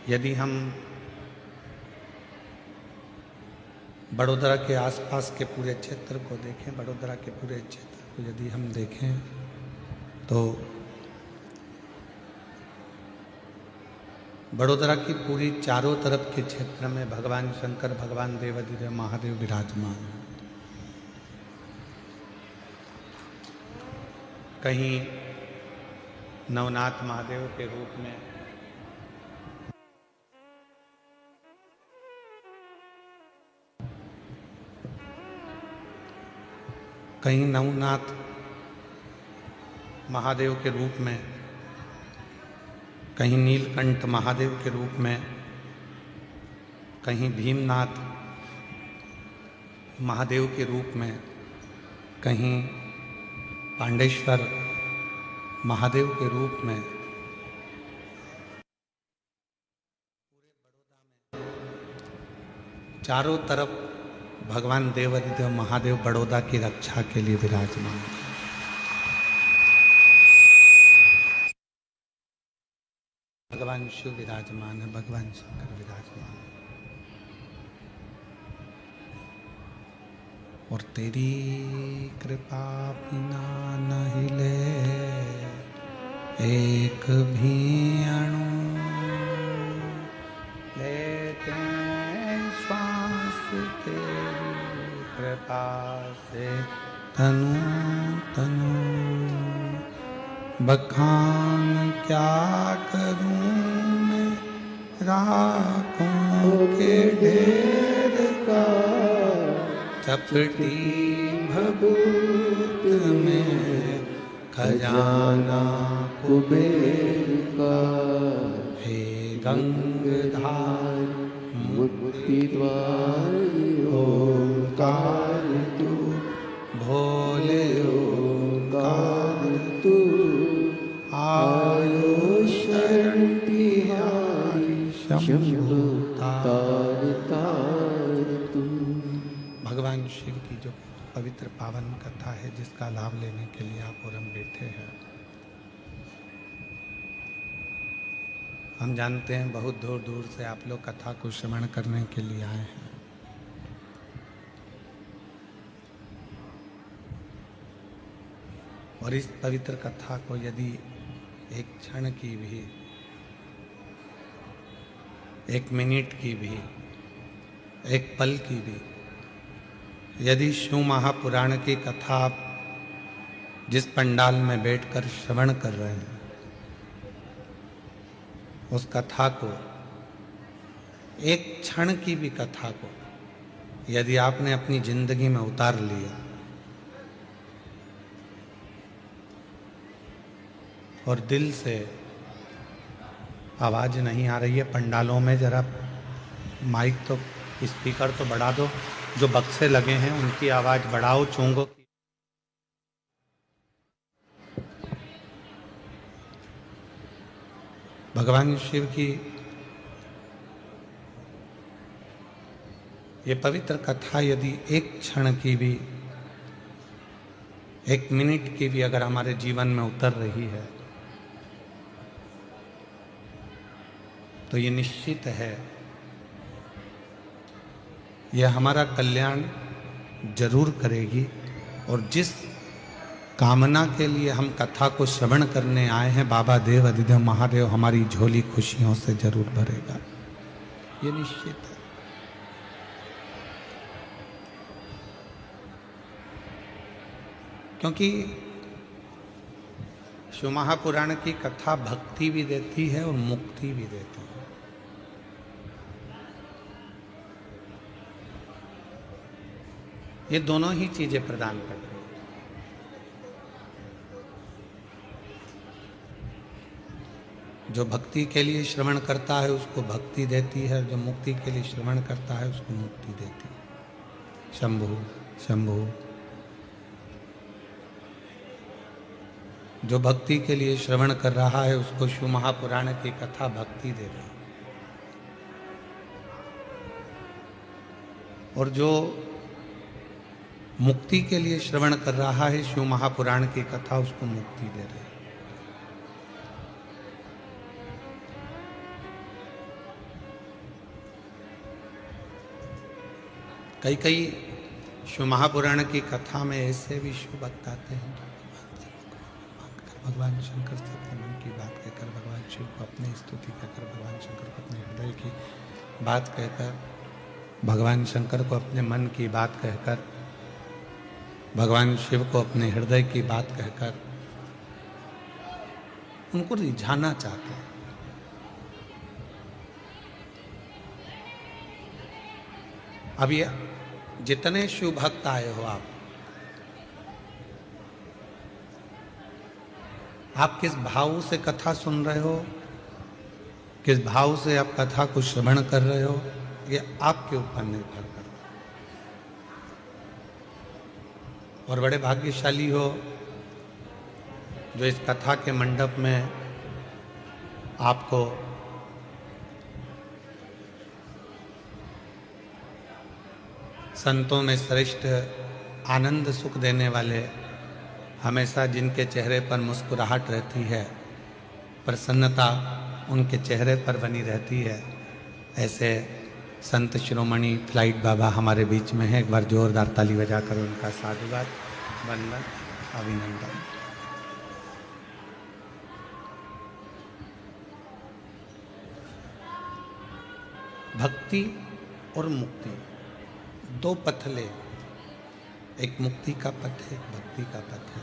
यदि हम बड़ौदा के आसपास के पूरे क्षेत्र को देखें, बड़ौदा के पूरे क्षेत्र को यदि हम देखें तो बड़ौदा की पूरी चारों तरफ के क्षेत्र में भगवान शंकर, भगवान देवाधिदेव महादेव विराजमान हैं। कहीं नवनाथ महादेव के रूप में, कहीं नवनाथ महादेव के रूप में, कहीं नीलकंठ महादेव के रूप में, कहीं भीमनाथ महादेव के रूप में, कहीं पांडेश्वर महादेव के रूप में, चारों तरफ भगवान देवाधिदेव महादेव बड़ौदा की रक्षा के लिए विराजमान है। भगवान शिव विराजमान है, भगवान शंकर विराजमान है। और तेरी कृपा बिना न हिले एक भी अणु, लेते श्वास तेरी कृपा से तनु तनु। बखान क्या करूं मैं राखों के ढेर का, चपटी भभूत में खजाना कुबेर का। हे गंगधार मुक्ति द्वार ओंकार तू, भोले ओंकार तू। आयो शरण तिहारी शंभु तार तार तू। भगवान शिव की जो पवित्र पावन कथा है, जिसका लाभ लेने के लिए आप और हम बैठे हैं। हम जानते हैं बहुत दूर दूर से आप लोग कथा को श्रवण करने के लिए आए हैं। और इस पवित्र कथा को यदि एक क्षण की भी, एक मिनट की भी, एक पल की भी, यदि शिव महापुराण की कथा आप जिस पंडाल में बैठकर श्रवण कर रहे हैं, उस कथा को, एक क्षण की भी कथा को यदि आपने अपनी जिंदगी में उतार लिया और दिल से, आवाज नहीं आ रही है पंडालों में, जरा माइक तो, स्पीकर तो बढ़ा दो, जो बक्से लगे हैं उनकी आवाज बढ़ाओ, चोंगों की। भगवान शिव की ये पवित्र कथा यदि एक क्षण की भी, एक मिनट की भी अगर हमारे जीवन में उतर रही है, तो ये निश्चित है यह हमारा कल्याण जरूर करेगी। और जिस कामना के लिए हम कथा को श्रवण करने आए हैं, बाबा देवाधिदेव महादेव हमारी झोली खुशियों से जरूर भरेगा, ये निश्चित है। क्योंकि शिव महापुराण की कथा भक्ति भी देती है और मुक्ति भी देती है। ये दोनों ही चीजें प्रदान करती हैं। जो भक्ति के लिए श्रवण करता है उसको भक्ति देती है, जो मुक्ति के लिए श्रवण करता है उसको मुक्ति देती है। शंभु शंभु। जो भक्ति के लिए श्रवण कर रहा है उसको शिव महापुराण की कथा भक्ति दे रही है, और जो मुक्ति के लिए श्रवण कर रहा है शिव महापुराण की कथा, उसको मुक्ति दे रही है। कई कई शिव महापुराण की कथा में ऐसे भी शिव भक्त आते हैं भगवान शंकर से अपने मन की बात कहकर, भगवान शिव को अपनी स्तुति कहकर, भगवान शंकर को अपने हृदय की बात कहकर, भगवान शंकर को अपने मन की बात कहकर, भगवान शिव को अपने हृदय की बात कहकर उनको रिझाना चाहते हैं। अब ये जितने शिव भक्त आए हो आप किस भाव से कथा सुन रहे हो, किस भाव से आप कथा को श्रवण कर रहे हो, ये आपके ऊपर निर्भर करता है। और बड़े भाग्यशाली हो जो इस कथा के मंडप में आपको संतों में श्रेष्ठ आनंद सुख देने वाले, हमेशा जिनके चेहरे पर मुस्कुराहट रहती है, प्रसन्नता उनके चेहरे पर बनी रहती है, ऐसे संत शिरोमणि फ्लाइट बाबा हमारे बीच में है। एक बार जोरदार ताली बजाकर उनका साधुवाद, वंदन, अभिनंदन। भक्ति और मुक्ति दो पथ ले, एक मुक्ति का पथ है, एक भक्ति का पथ है।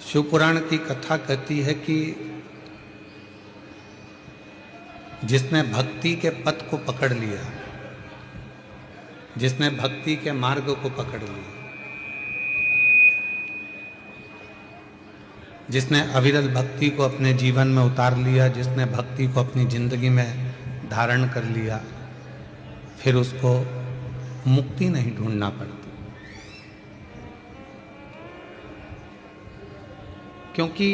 शिव पुराण की कथा कहती है कि जिसने भक्ति के पथ को पकड़ लिया, जिसने भक्ति के मार्ग को पकड़ लिया, जिसने अविरल भक्ति को अपने जीवन में उतार लिया, जिसने भक्ति को अपनी जिंदगी में धारण कर लिया, फिर उसको मुक्ति नहीं ढूंढना पड़ती। क्योंकि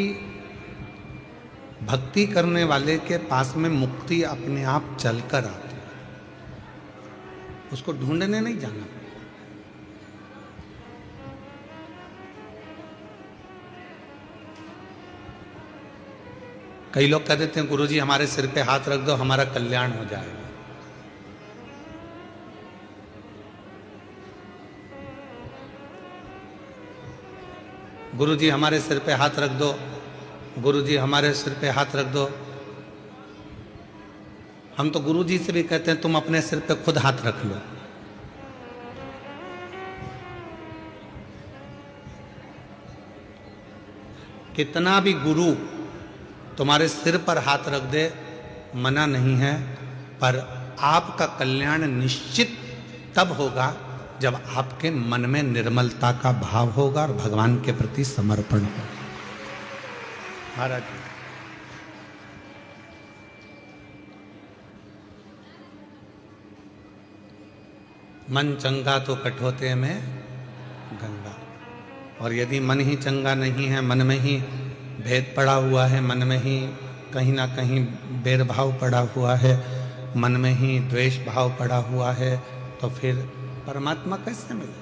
भक्ति करने वाले के पास में मुक्ति अपने आप चलकर आती है, उसको ढूंढने नहीं जाना पड़ता। कई लोग कह देते हैं गुरुजी हमारे सिर पे हाथ रख दो, हमारा कल्याण हो जाएगा। गुरुजी हमारे सिर पे हाथ रख दो, गुरुजी हमारे सिर पे हाथ रख दो। हम तो गुरुजी से भी कहते हैं तुम अपने सिर पे खुद हाथ रख लो। कितना भी गुरु तुम्हारे सिर पर हाथ रख दे, मना नहीं है, पर आपका कल्याण निश्चित तब होगा जब आपके मन में निर्मलता का भाव होगा और भगवान के प्रति समर्पण होगा। महाराज मन चंगा तो कठोते में गंगा। और यदि मन ही चंगा नहीं है, मन में ही भेद पड़ा हुआ है, मन में ही कहीं ना कहीं बैरभाव पड़ा हुआ है, मन में ही द्वेष भाव पड़ा हुआ है, तो फिर परमात्मा कैसे मिले?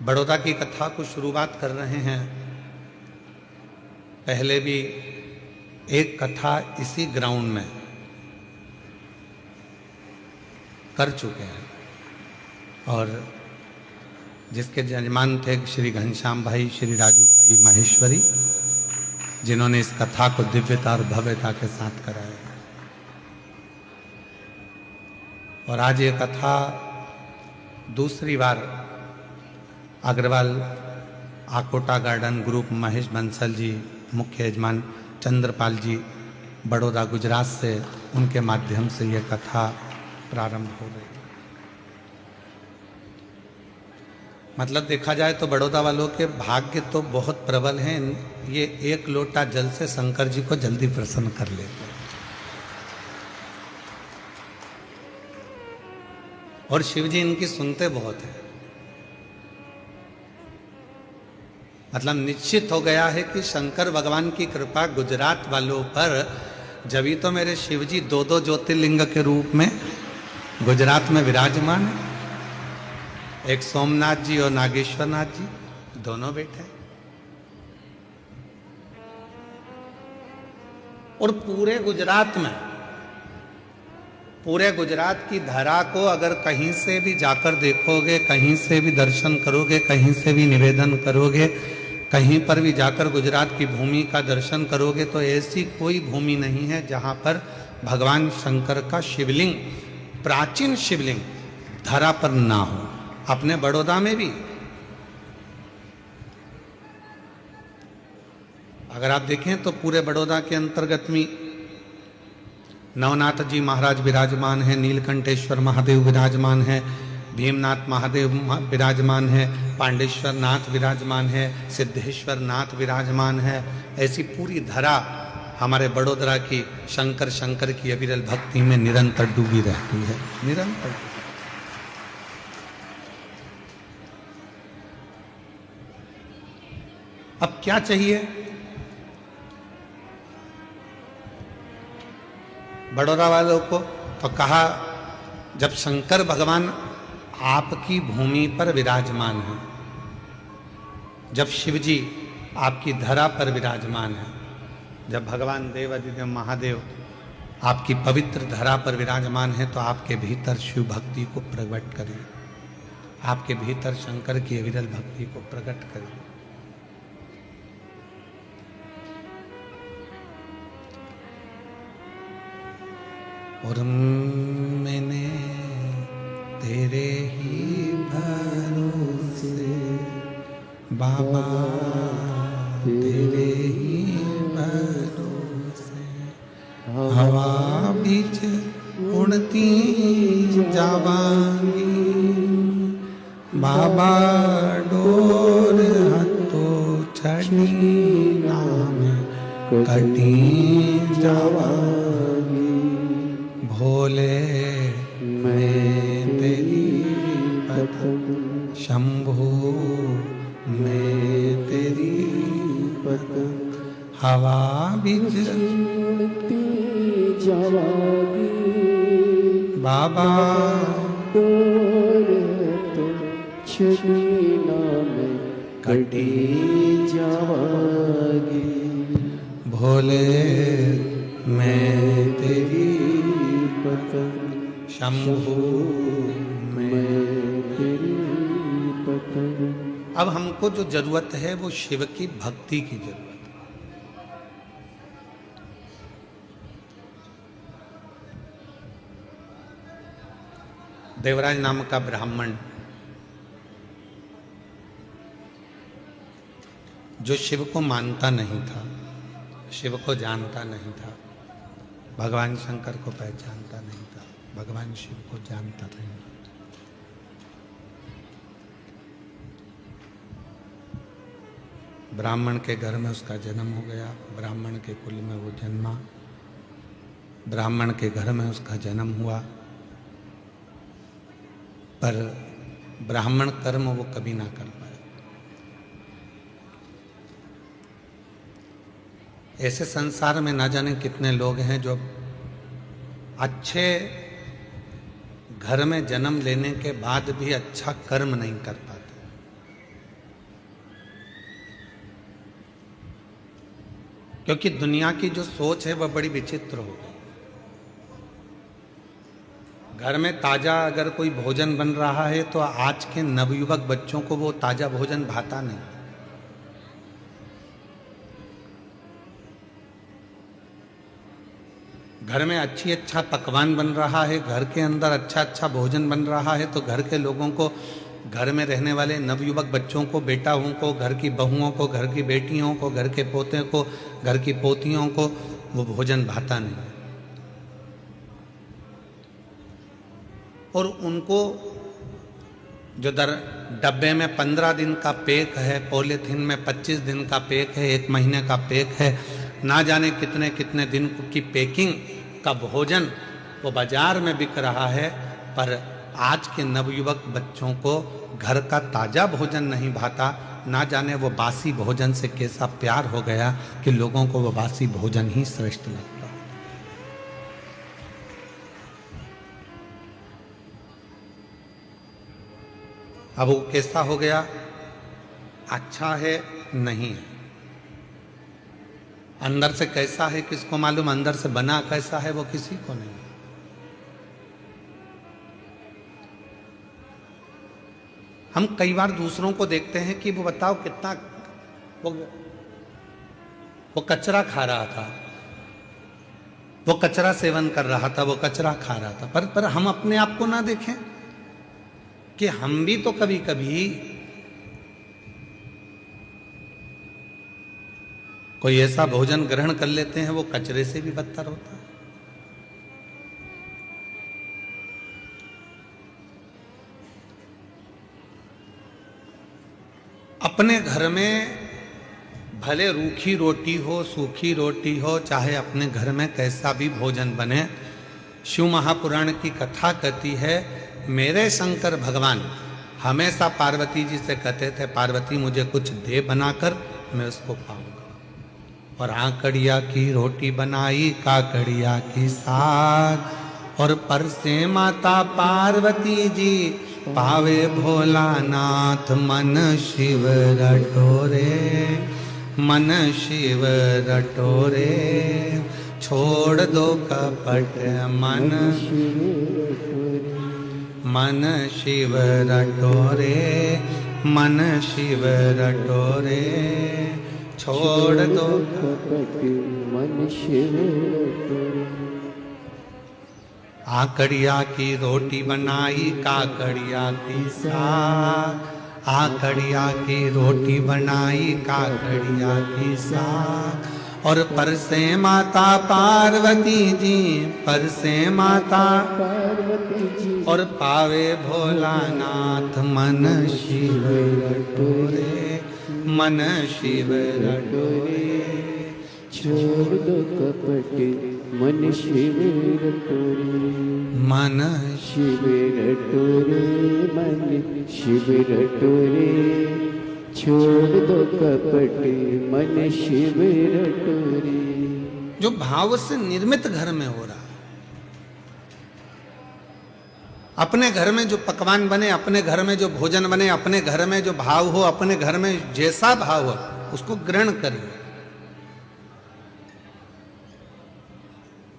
बड़ौदा की कथा को शुरुआत कर रहे हैं। पहले भी एक कथा इसी ग्राउंड में कर चुके हैं और जिसके जजमान थे श्री घनश्याम भाई, श्री राजू भाई माहेश्वरी, जिन्होंने इस कथा को दिव्यता और भव्यता के साथ कराया। और आज ये कथा दूसरी बार अग्रवाल आकोटा गार्डन ग्रुप, महेश बंसल जी मुख्य यजमान, चंद्रपाल जी बड़ौदा गुजरात से, उनके माध्यम से ये कथा प्रारंभ हो गई। मतलब देखा जाए तो बड़ौदा वालों के भाग्य तो बहुत प्रबल हैं। ये एक लोटा जल से शंकर जी को जल्दी प्रसन्न कर लेते हैं। और शिव जी इनकी सुनते बहुत हैं। मतलब निश्चित हो गया है कि शंकर भगवान की कृपा गुजरात वालों पर, जब तो मेरे शिव जी दो दो ज्योतिर्लिंग के रूप में गुजरात में विराजमान है। एक सोमनाथ जी और नागेश्वर नाथ जी, दोनों बेटे। और पूरे गुजरात की धरा को अगर कहीं से भी जाकर देखोगे, कहीं से भी दर्शन करोगे, कहीं से भी निवेदन करोगे, कहीं पर भी जाकर गुजरात की भूमि का दर्शन करोगे, तो ऐसी कोई भूमि नहीं है जहां पर भगवान शंकर का शिवलिंग, प्राचीन शिवलिंग धरा पर ना हो। अपने बड़ौदा में भी अगर आप देखें तो पूरे बड़ौदा के अंतर्गत में नवनाथ जी महाराज विराजमान है, नीलकंठेश्वर महादेव विराजमान है, भीमनाथ महादेव विराजमान है, पांडेश्वर नाथ विराजमान है, सिद्धेश्वर नाथ विराजमान है। ऐसी पूरी धरा हमारे बड़ोदरा की शंकर शंकर की अविरल भक्ति में निरंतर डूबी रहती है, निरंतर। अब क्या चाहिए? बड़ौदा वालों को तो कहा, जब शंकर भगवान आपकी भूमि पर विराजमान है, जब शिव जी आपकी धरा पर विराजमान है, जब भगवान देवादिदेव महादेव आपकी पवित्र धरा पर विराजमान है, तो आपके भीतर शिव भक्ति को प्रकट करिए, आपके भीतर शंकर की अविरल भक्ति को प्रकट करिए। और मैंने तेरे ही भरोसे बाबा, तेरे ही भरोसे हवा बीच उड़ती जावांगी बाबा, डोर हाथों छड़ी नाम कटी जावांगी। भोले मैं तेरी पतंग, शंभो मैं तेरी पतंग, हवा बीच उड़ती जावांगी बाबा, डोर तो छड़ी नाम कटी जावांगी। भोले मैं तेरी पतंग, शंभो मैं तेरी पतंग। अब हमको जो जरूरत है वो शिव की भक्ति की जरूरत है। देवराज नाम का ब्राह्मण जो शिव को मानता नहीं था, शिव को जानता नहीं था, भगवान शंकर को पहचानता नहीं था, भगवान शिव को जानता नहीं। ब्राह्मण के घर में उसका जन्म हो गया, ब्राह्मण के कुल में वो जन्मा, ब्राह्मण के घर में उसका जन्म हुआ, पर ब्राह्मण कर्म वो कभी ना कर पाया। ऐसे संसार में ना जाने कितने लोग हैं जो अच्छे घर में जन्म लेने के बाद भी अच्छा कर्म नहीं कर पाते। क्योंकि दुनिया की जो सोच है वह बड़ी विचित्र हो गई। घर में ताजा अगर कोई भोजन बन रहा है तो आज के नवयुवक बच्चों को वो ताजा भोजन भाता नहीं। घर में अच्छा पकवान बन रहा है, घर के अंदर अच्छा भोजन बन रहा है, तो घर के लोगों को, घर में रहने वाले नवयुवक बच्चों को, बेटाओं को, घर की बहुओं को, घर की बेटियों को, घर के पोते को, घर की पोतियों को वो भोजन भाता नहीं। और उनको जो डब्बे में 15 दिन का पैक है, पॉलीथीन में 25 दिन का पैक है, 1 महीने का पैक है, ना जाने कितने कितने दिन की पैकिंग का भोजन वो बाजार में बिक रहा है। पर आज के नवयुवक बच्चों को घर का ताजा भोजन नहीं भाता, ना जाने वो बासी भोजन से कैसा प्यार हो गया कि लोगों को वो बासी भोजन ही श्रेष्ठ लगता। अब वो कैसा हो गया, अच्छा है नहीं है, अंदर से कैसा है किसको मालूम, अंदर से बना कैसा है वो किसी को नहीं। हम कई बार दूसरों को देखते हैं कि वो बताओ कितना वो कचरा खा रहा था, वो कचरा सेवन कर रहा था, वो कचरा खा रहा था, पर हम अपने आप को ना देखें कि हम भी तो कभी कभी कोई ऐसा भोजन ग्रहण कर लेते हैं वो कचरे से भी बदतर होता है। अपने घर में भले रूखी रोटी हो, सूखी रोटी हो, चाहे अपने घर में कैसा भी भोजन बने, शिव महापुराण की कथा कहती है मेरे शंकर भगवान हमेशा पार्वती जी से कहते थे पार्वती मुझे कुछ दे बनाकर मैं उसको पाऊंगा। और आकड़िया की रोटी बनाई, काकड़िया की साग, और परसे माता पार्वती जी पावे भोलानाथ मन शिव रटोरे, मन शिव रटोरे, छोड़ दो कपट मन मन शिव रटोरे, मन शिव रटोरे, छोड़ दो कपट मन शिव रटोरे। आकड़िया की रोटी बनाई, काकड़िया की साग, आकड़िया की रोटी बनाई, काकड़िया की साग, और परसे माता पार्वती जी, परसे माता पार्वती जी, और पावे भोलानाथ मन शिव रटोरे, मन शिव रटोरे, छोड़ दो कपट मन शिव रटोरे, मन शिव रटोरे, मन शिव रटोरे, छोड़ दो कपट मन शिव रटोरे। जो भाव से निर्मित घर में हो रहा, अपने घर में जो पकवान बने, अपने घर में जो भोजन बने, अपने घर में जो भाव हो, अपने घर में जैसा भाव हो उसको ग्रहण करिए।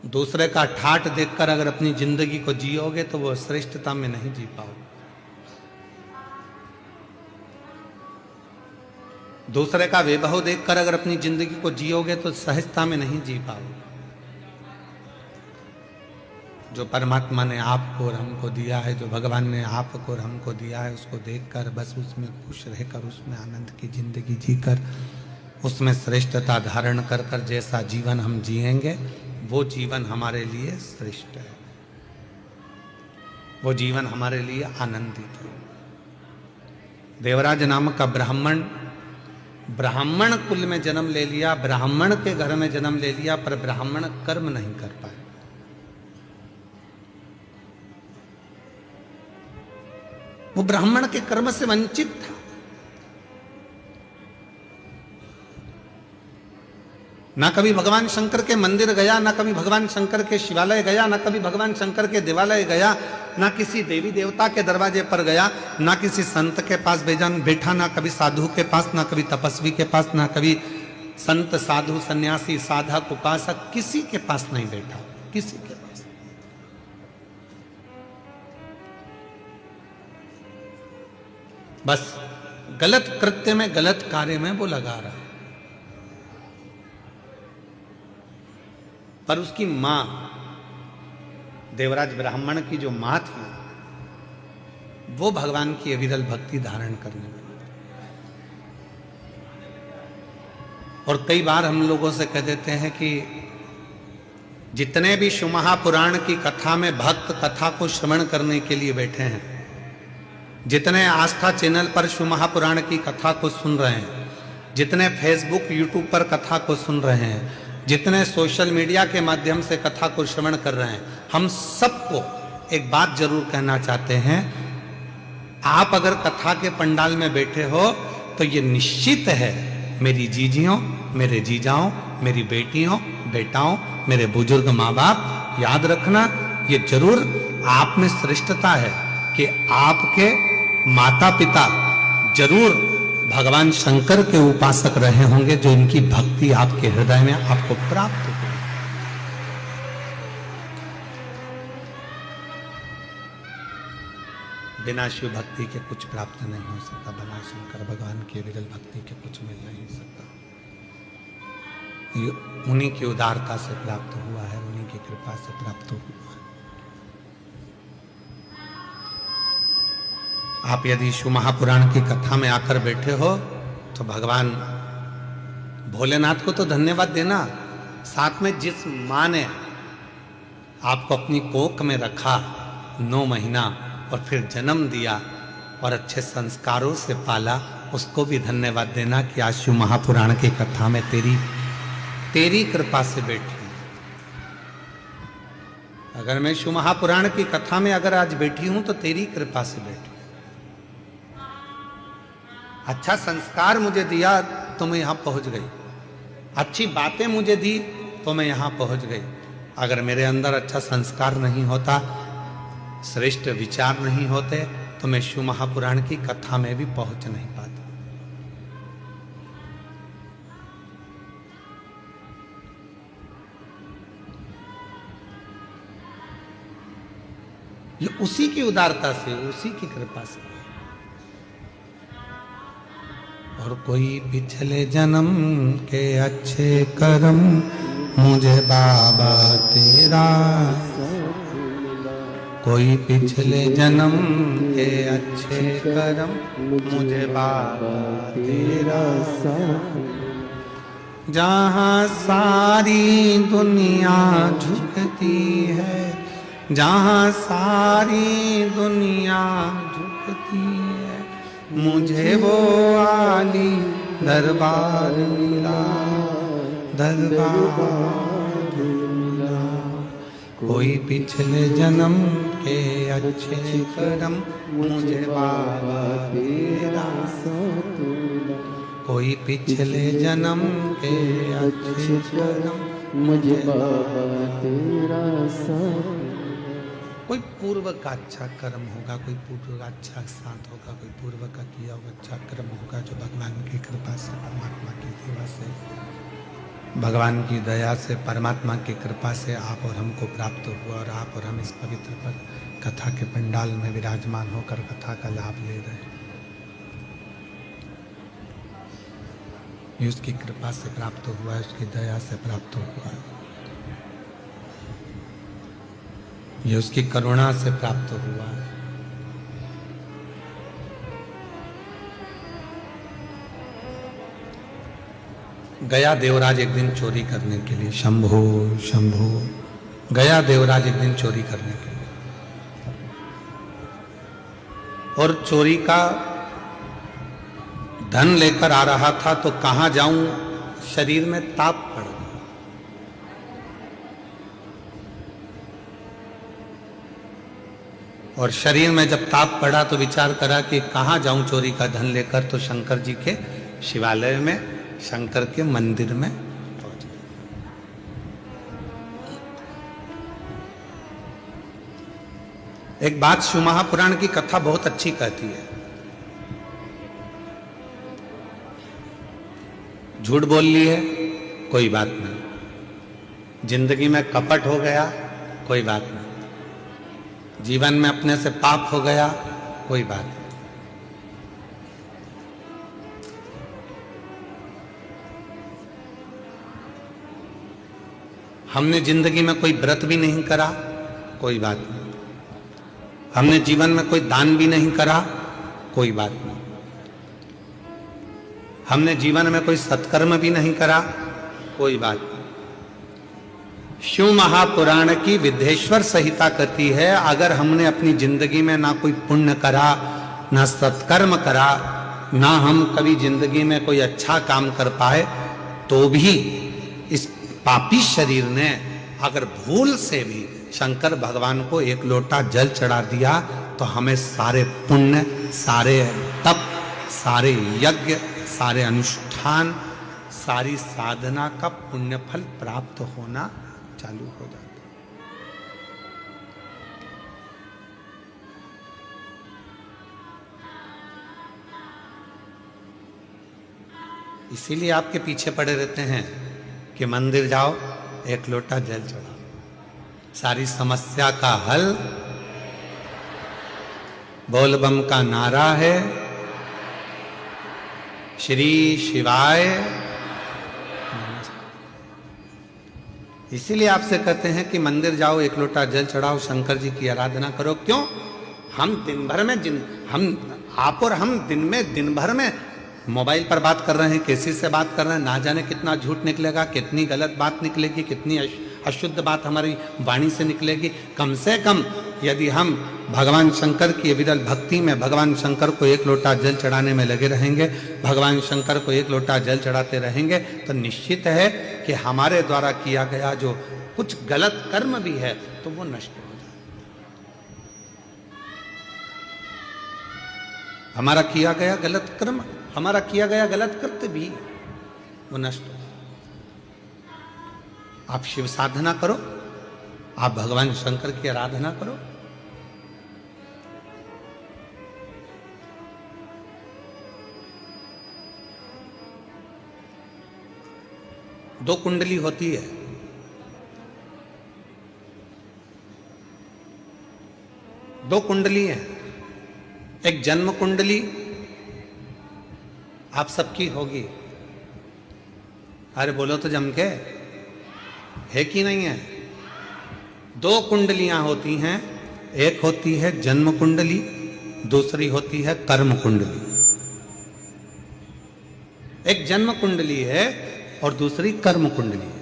दूसरे का ठाठ देखकर अगर अपनी जिंदगी को जियोगे तो वो श्रेष्ठता में नहीं जी पाओगे। दूसरे का वैभव देखकर अगर अपनी जिंदगी को जियोगे तो सहजता में नहीं जी पाओगे। जो परमात्मा ने आपको और हमको दिया है, जो भगवान ने आपको और हमको दिया है, उसको देखकर बस उसमें खुश रहकर, उसमें आनंद की जिंदगी जीकर, उसमें श्रेष्ठता धारण कर कर जैसा जीवन हम जिएंगे वो जीवन हमारे लिए श्रेष्ठ है, वो जीवन हमारे लिए आनंदित है। देवराज नामक का ब्राह्मण, ब्राह्मण कुल में जन्म ले लिया, ब्राह्मण के घर में जन्म ले लिया, पर ब्राह्मण कर्म नहीं कर पाए। वो ब्राह्मण के कर्म से वंचित था। ना कभी भगवान शंकर के मंदिर गया, ना कभी भगवान शंकर के शिवालय गया, ना कभी भगवान शंकर के देवालय गया, ना किसी देवी देवता के दरवाजे पर गया, ना किसी संत के पास बैठा, ना कभी साधु के पास, ना कभी तपस्वी के पास, ना कभी संत साधु सन्यासी साधक उपासक, किसी के पास नहीं बैठा, किसी के पास। बस गलत कृत्य में, गलत कार्य में वो लगा रहा। पर उसकी मां, देवराज ब्राह्मण की जो मां थी, वो भगवान की अविरल भक्ति धारण करने में। और कई बार हम लोगों से कह देते हैं कि जितने भी शिव महापुराण की कथा में भक्त कथा को श्रवण करने के लिए बैठे हैं, जितने आस्था चैनल पर शिव महापुराण की कथा को सुन रहे हैं, जितने फेसबुक यूट्यूब पर कथा को सुन रहे हैं, जितने सोशल मीडिया के माध्यम से कथा को श्रवण कर रहे हैं, हम सबको एक बात जरूर कहना चाहते हैं। आप अगर कथा के पंडाल में बैठे हो तो ये निश्चित है, मेरी जीजियों, मेरे जीजाओं, मेरी बेटियों, बेटाओं, मेरे बुजुर्ग माँ बाप, याद रखना ये जरूर आप में श्रेष्ठता है कि आपके माता पिता जरूर भगवान शंकर के उपासक रहे होंगे, जो इनकी भक्ति आपके हृदय में आपको प्राप्त हो। बिना शिव भक्ति के कुछ प्राप्त नहीं हो सकता, बिना शंकर भगवान की विरल भक्ति के कुछ मिल नहीं सकता। ये उन्हीं की उदारता से प्राप्त हुआ है, उन्हीं की कृपा से प्राप्त हुआ है। आप यदि शिव महापुराण की कथा में आकर बैठे हो तो भगवान भोलेनाथ को तो धन्यवाद देना, साथ में जिस मां ने आपको अपनी कोख में रखा 9 महीना और फिर जन्म दिया और अच्छे संस्कारों से पाला, उसको भी धन्यवाद देना कि आज शिव महापुराण की कथा में तेरी कृपा से बैठी। अगर मैं शिव महापुराण की कथा में अगर आज बैठी हूं तो तेरी कृपा से बैठी। अच्छा संस्कार मुझे दिया तो मैं यहां पहुंच गई, अच्छी बातें मुझे दी तो मैं यहां पहुंच गई। अगर मेरे अंदर अच्छा संस्कार नहीं होता, श्रेष्ठ विचार नहीं होते, तो मैं शिव महापुराण की कथा में भी पहुंच नहीं पाता। ये उसी की उदारता से, उसी की कृपा से। और कोई पिछले जन्म के अच्छे कर्म मुझे बाबा तेरा, कोई पिछले जन्म के अच्छे कर्म मुझे बाबा तेरा, जहाँ सारी दुनिया झुकती है, जहाँ सारी दुनिया झुकती है, मुझे वो आली दरबार मिला, दरबार मिला। कोई पिछले जन्म के अच्छे कर्म मुझे बाबा तेरा, कोई पिछले जन्म के अच्छे कर्म मुझे बाबा तेरा। कोई पूर्व का अच्छा कर्म होगा, कोई पूर्व का अच्छा साथ होगा, कोई पूर्व का किया हुआ अच्छा कर्म होगा, जो भगवान की कृपा से, परमात्मा की सेवा से, भगवान की दया से, परमात्मा की कृपा से आप और हमको प्राप्त हुआ। और आप और हम इस पवित्र कथा के पंडाल में विराजमान होकर कथा का लाभ ले रहे हैं। ये उसकी कृपा से प्राप्त हुआ है, उसकी दया से प्राप्त हुआ है, ये उसकी करुणा से प्राप्त हुआ है। गया देवराज एक दिन चोरी करने के लिए, शंभो शंभो, गया देवराज एक दिन चोरी करने के लिए, और चोरी का धन लेकर आ रहा था। तो कहां जाऊं, शरीर में ताप पड़ गया। और शरीर में जब ताप पड़ा तो विचार करा कि कहां जाऊं चोरी का धन लेकर। तो शंकर जी के शिवालय में, शंकर के मंदिर में पहुंच गए। एक बात शिव महापुराण की कथा बहुत अच्छी कहती है। झूठ बोल लिए, कोई बात नहीं। जिंदगी में कपट हो गया, कोई बात नहीं। जीवन में अपने से पाप हो गया, कोई बात नहीं। हमने जिंदगी में कोई व्रत भी नहीं करा, कोई बात नहीं। हमने जीवन में कोई दान भी नहीं करा, कोई बात नहीं। हमने जीवन में कोई सत्कर्म भी नहीं करा, कोई बात नहीं। शिव महापुराण की विद्येश्वर संहिता कहती है, अगर हमने अपनी जिंदगी में ना कोई पुण्य करा, ना सत्कर्म करा, ना हम कभी जिंदगी में कोई अच्छा काम कर पाए, तो भी इस पापी शरीर ने अगर भूल से भी शंकर भगवान को एक लोटा जल चढ़ा दिया, तो हमें सारे पुण्य, सारे तप, सारे यज्ञ, सारे अनुष्ठान, सारी साधना का पुण्य फल प्राप्त होना चालू हो जाता। इसीलिए आपके पीछे पड़े रहते हैं कि मंदिर जाओ, एक लोटा जल चढ़ाओ, सारी समस्या का हल बोल बम का नारा है, श्री शिवाय। इसीलिए आपसे कहते हैं कि मंदिर जाओ, एक लोटा जल चढ़ाओ, शंकर जी की आराधना करो। क्यों? हम दिन भर में आप और हम दिन भर में मोबाइल पर बात कर रहे हैं, किसी से बात कर रहे हैं, ना जाने कितना झूठ निकलेगा, कितनी गलत बात निकलेगी, कितनी अशुद्ध बात हमारी वाणी से निकलेगी। कम से कम यदि हम भगवान शंकर की विरल भक्ति में भगवान शंकर को एक लोटा जल चढ़ाने में लगे रहेंगे, भगवान शंकर को एक लोटा जल चढ़ाते रहेंगे, तो निश्चित है कि हमारे द्वारा किया गया जो कुछ गलत कर्म भी है तो वो नष्ट हो जाए। हमारा किया गया गलत कर्म, हमारा किया गया गलत कृत्य भी वो नष्ट हो। आप शिव साधना करो, आप भगवान शंकर की आराधना करो। दो कुंडली होती है, दो कुंडली है। एक जन्म कुंडली आप सबकी होगी। अरे बोलो तो जम के, है कि नहीं है? दो कुंडलियां होती हैं, एक होती है जन्म कुंडली, दूसरी होती है कर्म कुंडली। एक जन्म कुंडली है और दूसरी कर्म कुंडली है।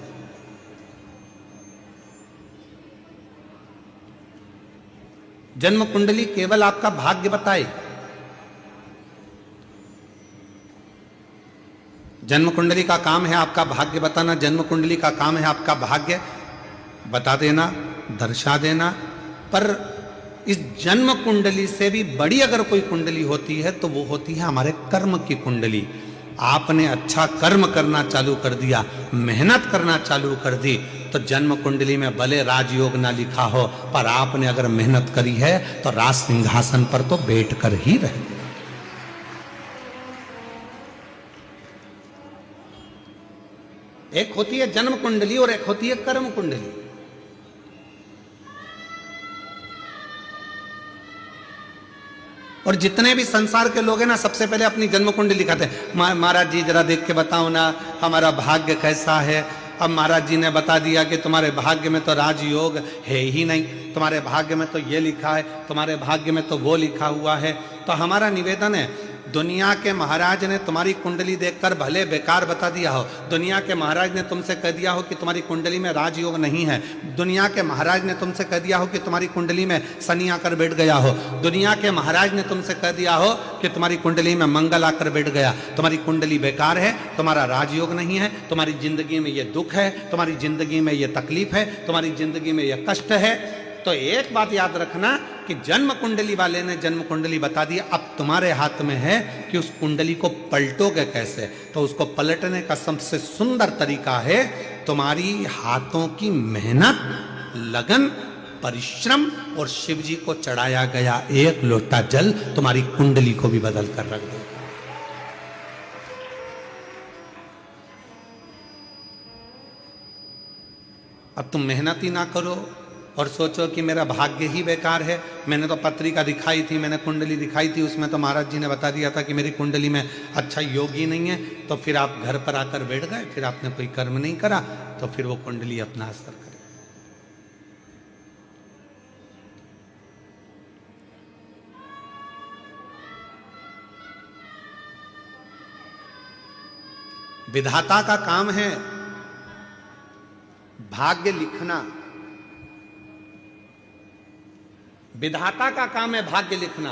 जन्म कुंडली केवल आपका भाग्य बताएगी। जन्म कुंडली का काम है आपका भाग्य बताना, जन्म कुंडली का काम है आपका भाग्य बता देना, दर्शा देना। पर इस जन्म कुंडली से भी बड़ी अगर कोई कुंडली होती है तो वो होती है हमारे कर्म की कुंडली। आपने अच्छा कर्म करना चालू कर दिया, मेहनत करना चालू कर दी, तो जन्म कुंडली में भले राजयोग ना लिखा हो, पर आपने अगर मेहनत करी है तो राज सिंहासन पर तो बैठ कर ही रहे। एक होती है जन्म कुंडली और एक होती है कर्म कुंडली। और जितने भी संसार के लोग हैं ना, सबसे पहले अपनी जन्म कुंडली लिखाते हैं। महाराज जी जरा देख के बताओ ना हमारा भाग्य कैसा है। अब महाराज जी ने बता दिया कि तुम्हारे भाग्य में तो राजयोग है ही नहीं, तुम्हारे भाग्य में तो ये लिखा है, तुम्हारे भाग्य में तो वो लिखा हुआ है। तो हमारा निवेदन है, दुनिया के महाराज ने तुम्हारी कुंडली देखकर भले बेकार बता दिया हो, दुनिया के महाराज ने तुमसे कह दिया हो कि तुम्हारी कुंडली में राजयोग नहीं है, दुनिया के महाराज ने तुमसे कह दिया हो कि तुम्हारी कुंडली में शनि आकर बैठ गया हो, दुनिया के महाराज ने तुमसे कह दिया हो कि तुम्हारी कुंडली में मंगल आकर बैठ गया, तुम्हारी कुंडली बेकार है, तुम्हारा राजयोग नहीं है, तुम्हारी जिंदगी में ये दुख है, तुम्हारी जिंदगी में ये तकलीफ है, तुम्हारी जिंदगी में ये कष्ट है। तो एक बात याद रखना कि जन्म कुंडली वाले ने जन्म कुंडली बता दी, अब तुम्हारे हाथ में है कि उस कुंडली को पलटोगे कैसे। तो उसको पलटने का सबसे सुंदर तरीका है तुम्हारी हाथों की मेहनत, लगन, परिश्रम और शिव जी को चढ़ाया गया एक लोटा जल तुम्हारी कुंडली को भी बदल कर रख दो। अब तुम मेहनत ही ना करो और सोचो कि मेरा भाग्य ही बेकार है। मैंने तो पत्रिका दिखाई थी, मैंने कुंडली दिखाई थी, उसमें तो महाराज जी ने बता दिया था कि मेरी कुंडली में अच्छा योग ही नहीं है। तो फिर आप घर पर आकर बैठ गए, फिर आपने कोई कर्म नहीं करा, तो फिर वो कुंडली अपना असर करे। विधाता का काम है भाग्य लिखना, विधाता का काम है भाग्य लिखना,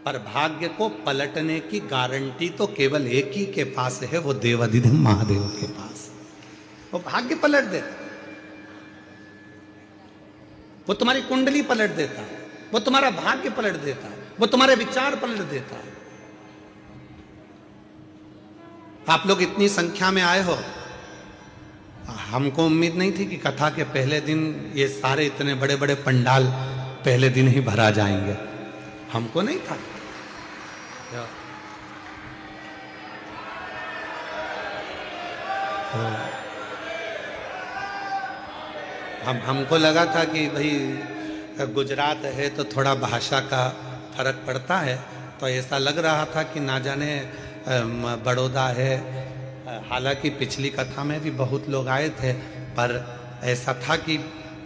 पर भाग्य को पलटने की गारंटी तो केवल एक ही के पास है, वो देवाधिदेव महादेव के पास। वो भाग्य पलट देता, वो तुम्हारी कुंडली पलट देता, वो तुम्हारा भाग्य पलट देता, वो तुम्हारे विचार पलट देता। आप लोग इतनी संख्या में आए हो, हमको उम्मीद नहीं थी कि कथा के पहले दिन ये सारे इतने बड़े बड़े पंडाल पहले दिन ही भरा जाएंगे, हमको नहीं था। तो हमको लगा था कि भाई गुजरात है तो थोड़ा भाषा का फर्क पड़ता है, तो ऐसा लग रहा था कि ना जाने बड़ौदा है। हालांकि पिछली कथा में भी बहुत लोग आए थे, पर ऐसा था कि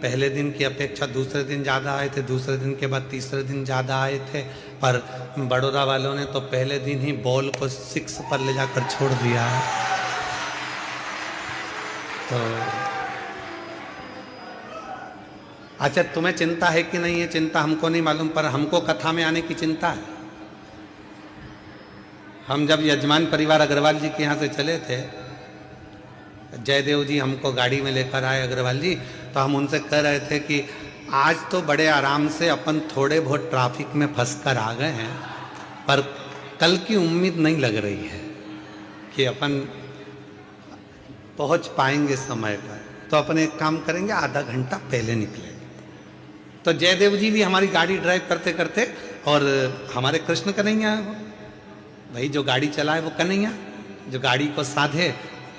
पहले दिन की अपेक्षा दूसरे दिन ज़्यादा आए थे, दूसरे दिन के बाद तीसरे दिन ज़्यादा आए थे। पर बड़ौदा वालों ने तो पहले दिन ही बॉल को 6 पर ले जाकर छोड़ दिया है। तो अच्छा, तुम्हें चिंता है कि नहीं है? चिंता हमको नहीं मालूम, पर हमको कथा में आने की चिंता है। हम जब यजमान परिवार अग्रवाल जी के यहाँ से चले थे, जयदेव जी हमको गाड़ी में लेकर आए अग्रवाल जी, तो हम उनसे कह रहे थे कि आज तो बड़े आराम से अपन थोड़े बहुत ट्रैफिक में फंस कर आ गए हैं, पर कल की उम्मीद नहीं लग रही है कि अपन पहुंच पाएंगे समय पर। तो अपन एक काम करेंगे, आधा घंटा पहले निकलेंगे। तो जयदेव जी भी हमारी गाड़ी ड्राइव करते करते, और हमारे कृष्ण कन्हैया है वो भाई, जो गाड़ी चलाए वो कन्हैया, जो गाड़ी को साधे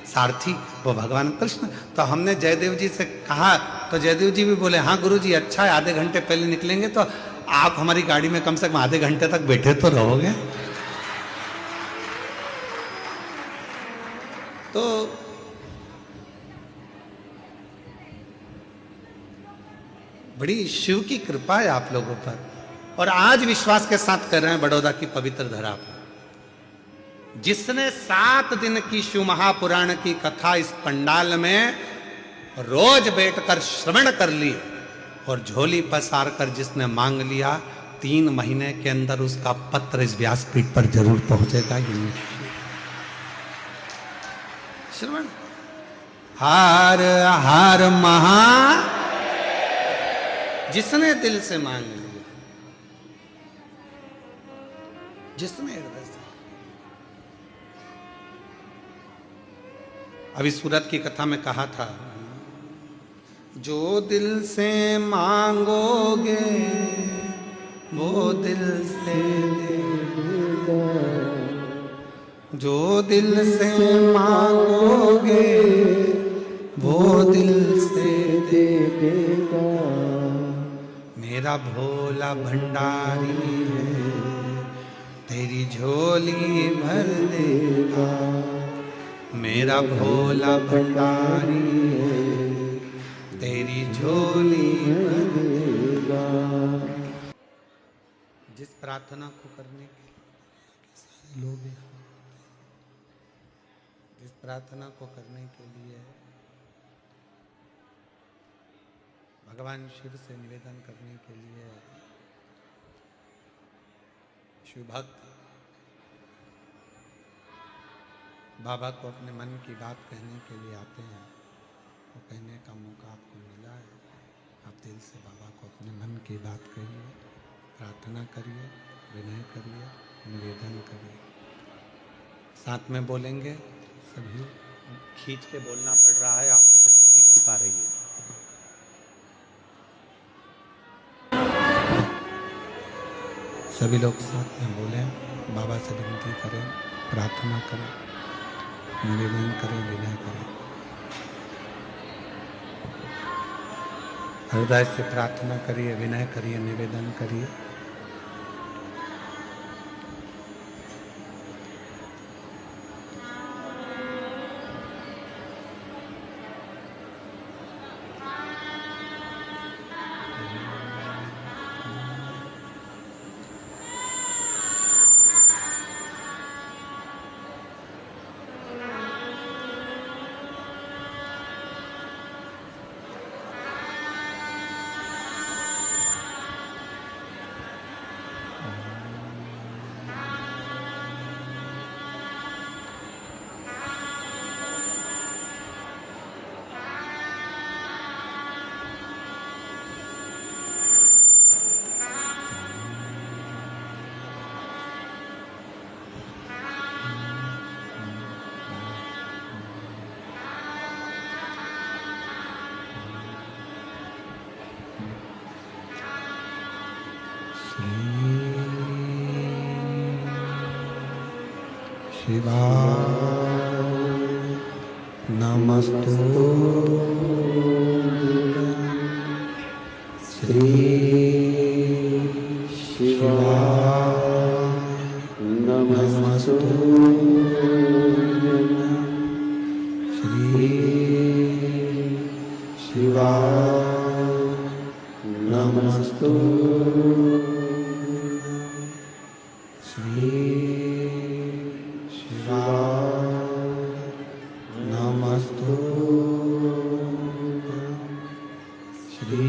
सारथी वो भगवान कृष्ण। तो हमने जयदेव जी से कहा, तो जयदेव जी भी बोले हाँ गुरु जी, अच्छा है, आधे घंटे पहले निकलेंगे तो आप हमारी गाड़ी में कम से कम आधे घंटे तक बैठे तो रहोगे। तो बड़ी शिव की कृपा है आप लोगों पर, और आज विश्वास के साथ कर रहे हैं बड़ौदा की पवित्र धरा पर। जिसने 7 दिन की शिव महापुराण की कथा इस पंडाल में रोज बैठकर श्रवण कर ली और झोली पसार कर जिसने मांग लिया, 3 महीने के अंदर उसका पत्र इस व्यासपीठ पर जरूर पहुंचेगा। श्रवण हार हार महा, जिसने दिल से मांग लिया, जिसने हृदय से। अभी सूरत की कथा में कहा था, जो दिल से मांगोगे वो दिल से देगा, जो दिल से मांगोगे वो दिल से देगा। मेरा भोला भंडारी है, तेरी झोली भर देगा। मेरा भोला भंडारी है, तेरी झोली भर देगा। जिस प्रार्थना को करने के लोग, जिस प्रार्थना को करने के लिए भगवान शिव से निवेदन करने के लिए शिव भक्त बाबा को अपने मन की बात कहने के लिए आते हैं, वो कहने का मौका आपको मिला है। आप दिल से बाबा को अपने मन की बात कहिए, प्रार्थना करिए, विनय करिए, निवेदन करिए। साथ में बोलेंगे, सभी खींच के बोलना पड़ रहा है, आवाज़ नहीं निकल पा रही है। सभी लोग साथ में बोलें, बाबा से विनती करें, प्रार्थना करें, निवेदन करें, विनय करें। हृदय से प्रार्थना करिए, विनय करिए, निवेदन करिए। शिवाय नमस्तु श्री शिवाय नमस्तु श्री शिवाय नमस्तु श्री शिवाय नमस्तु श्री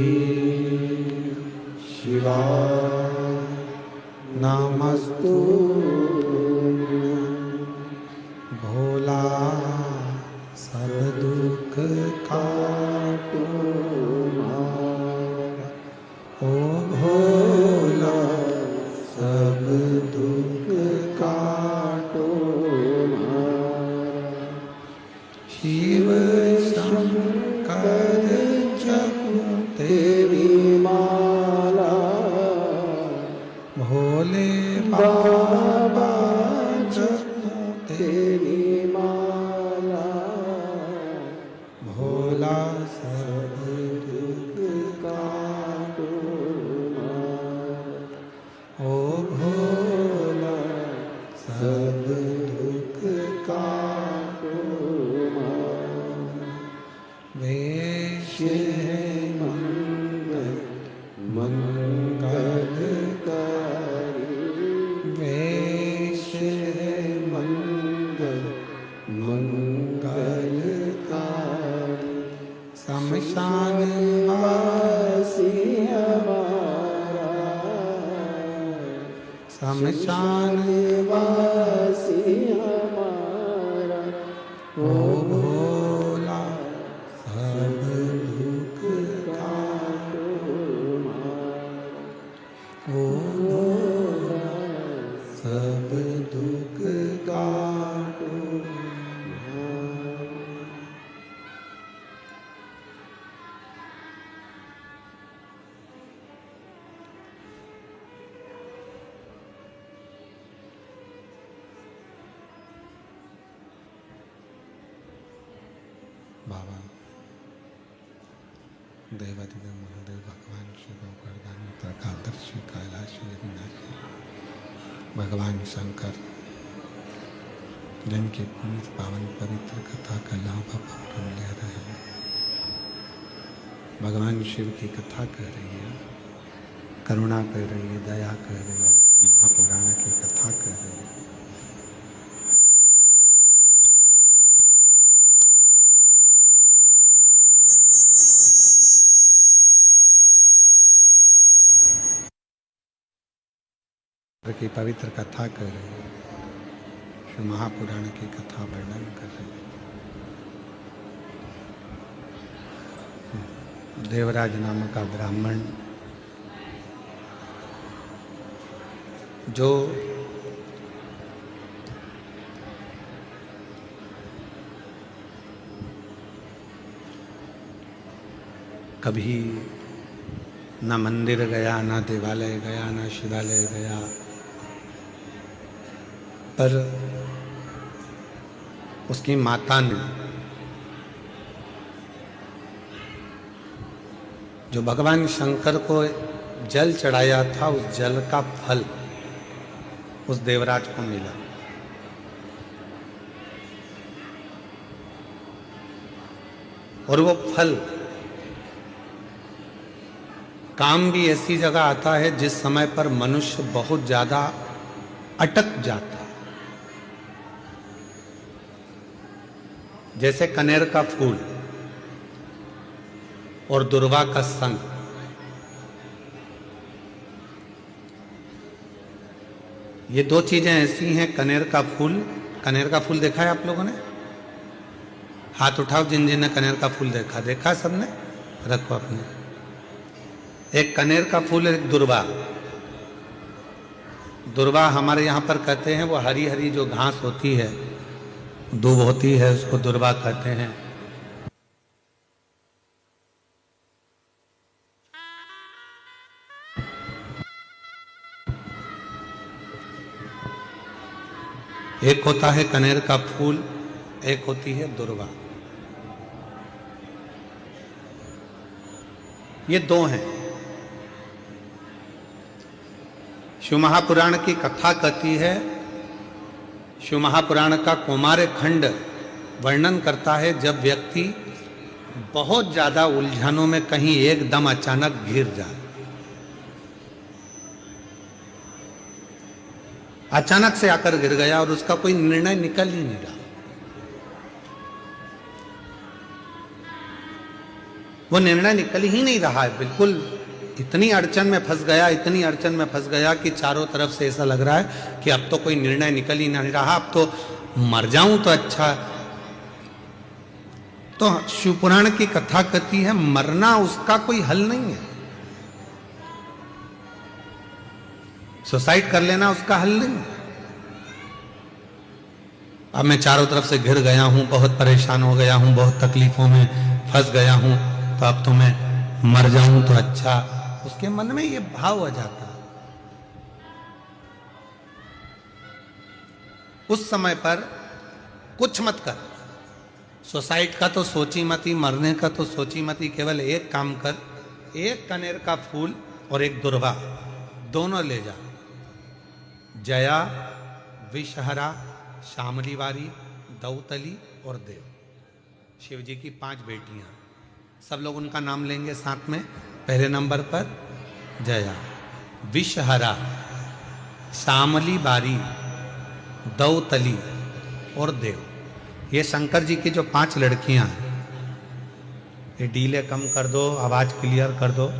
शिवाय नमस्तु भोला सब दुख काटो ओ भोला सब दुख काटो शिव शंकर जपो तेरी माला भोले बाबा जपो तेरी माला भोला सब दुख काटो ओ भोला सब दुख काटो वेश है मंगलकारी वेश है मंगलकारी शमशान वासी हमारा शमशान वासी हमारा ओ भोला सब दुख काटो ओ भोला सब दुख काटो बाबा देवादिदेव महादेव भगवान शिव गर्दानी प्रकादर्शी कैलाशी अविनाशी भगवान शंकर जिनके पुनीत पावन पवित्र कथा का लाभ आप ले रहे हैं। भगवान शिव की कथा कह रही है, करुणा कह रही है, दया कह रही है, महापुराण की कथा कह रही है। की पवित्र कथा कर रही है, शिव महापुराण की कथा वर्णन कर रही है। देवराज नामक का ब्राह्मण जो कभी न मंदिर गया, न देवालय गया, न शिवालय गया, पर उसकी माता ने जो भगवान शंकर को जल चढ़ाया था, उस जल का फल उस देवराज को मिला। और वो फल काम भी ऐसी जगह आता है जिस समय पर मनुष्य बहुत ज्यादा अटक जाता है। जैसे कनेर का फूल और दुर्वा का संग। ये दो चीजें ऐसी हैं। कनेर का फूल देखा है आप लोगों ने? हाथ उठाओ जिन जिन ने कनेर का फूल देखा सबने? रखो अपने। एक कनेर का फूल, एक दुर्वा हमारे यहाँ पर कहते हैं, वो हरी हरी जो घास होती है, दूब होती है, उसको दुर्वा कहते हैं। एक होता है कनेर का फूल, एक होती है दुर्वा। ये दो हैं। शिव महापुराण की कथा कहती है, शिव महापुराण का कौमार्य खंड वर्णन करता है जब व्यक्ति बहुत ज्यादा उलझनों में कहीं एकदम अचानक घिर जाए, अचानक से आकर गिर गया और उसका कोई निर्णय निकल ही नहीं रहा। वो निर्णय निकल ही नहीं रहा है, बिल्कुल इतनी अड़चन में फंस गया, इतनी अड़चन में फंस गया कि चारों तरफ से ऐसा लग रहा है कि अब तो कोई निर्णय निकल ही नहीं रहा, अब तो मर जाऊं तो अच्छा। तो शिव पुराण की कथा कहती है मरना उसका कोई हल नहीं है, सुसाइड कर लेना उसका हल नहीं है। अब मैं चारों तरफ से घिर गया हूं, बहुत परेशान हो गया हूं, बहुत तकलीफों में फंस गया हूं, तो अब तो मैं मर जाऊं तो अच्छा। उसके मन में ये भाव आ जाता है। उस समय पर कुछ मत कर, सुसाइड का तो सोची मती, मरने का तो सोची मती, केवल एक काम कर, एक कनेर का फूल और एक दुर्वा दोनों ले जा। जया, विषहरा, शामली वारी, दौतली और देव, शिव जी की 5 बेटियां। सब लोग उनका नाम लेंगे साथ में। पहले नंबर पर जया, विषहरा, शामली बारी, दौतली और देव। ये शंकर जी की जो 5 लड़कियां हैं, ये डीले कम कर दो, आवाज क्लियर कर दो।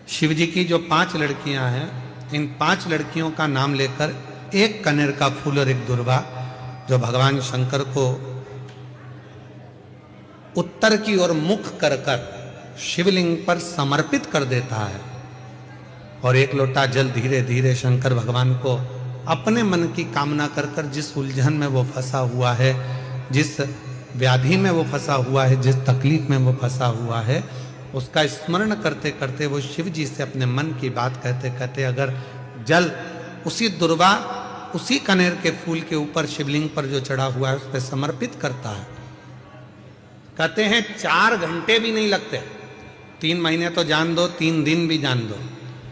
शिव जी की जो 5 लड़कियां हैं, इन 5 लड़कियों का नाम लेकर एक कनेर का फूल और एक दुर्वा जो भगवान शंकर को उत्तर की ओर मुख कर कर शिवलिंग पर समर्पित कर देता है, और एक लोटा जल धीरे धीरे शंकर भगवान को अपने मन की कामना कर कर, जिस उलझन में वो फंसा हुआ है, जिस व्याधि में वो फंसा हुआ है, जिस तकलीफ में वो फंसा हुआ है, उसका स्मरण करते करते वो शिव जी से अपने मन की बात कहते कहते अगर जल उसी दुर्वा, उसी कनेर के फूल के ऊपर शिवलिंग पर जो चढ़ा हुआ है उस पर समर्पित करता है, कहते हैं 4 घंटे भी नहीं लगते। 3 महीने तो जान दो, 3 दिन भी जान दो,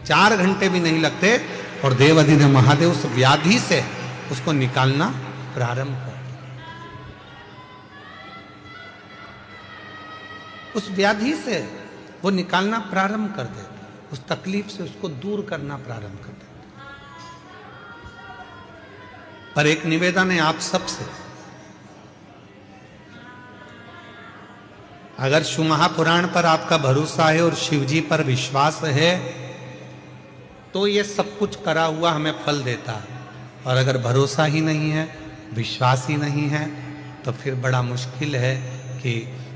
4 घंटे भी नहीं लगते, और देवाधिदेव महादेव उस व्याधि से उसको निकालना प्रारंभ कर, उस व्याधि से वो निकालना प्रारंभ कर देते, उस तकलीफ से उसको दूर करना प्रारंभ कर देते। पर एक निवेदन है आप सबसे, अगर शिव महापुराण पर आपका भरोसा है और शिव जी पर विश्वास है तो ये सब कुछ करा हुआ हमें फल देता है, और अगर भरोसा ही नहीं है, विश्वास ही नहीं है, तो फिर बड़ा मुश्किल है कि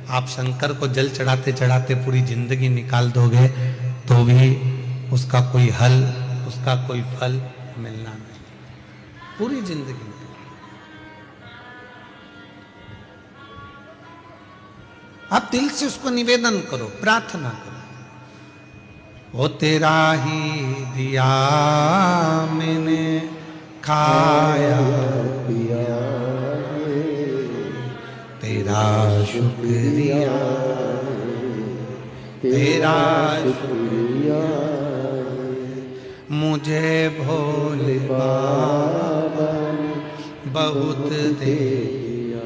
आप शंकर को जल चढ़ाते चढ़ाते पूरी जिंदगी निकाल दोगे तो भी उसका कोई हल, उसका कोई फल मिलना नहीं, पूरी जिंदगी। आप दिल से उसको निवेदन करो, प्रार्थना करो, वो तेरा ही दिया मैंने खाया पिया, तेरा शुक्रिया, तेरा शुक्रिया, मुझे भोले बाबा ने बहुत दे दिया,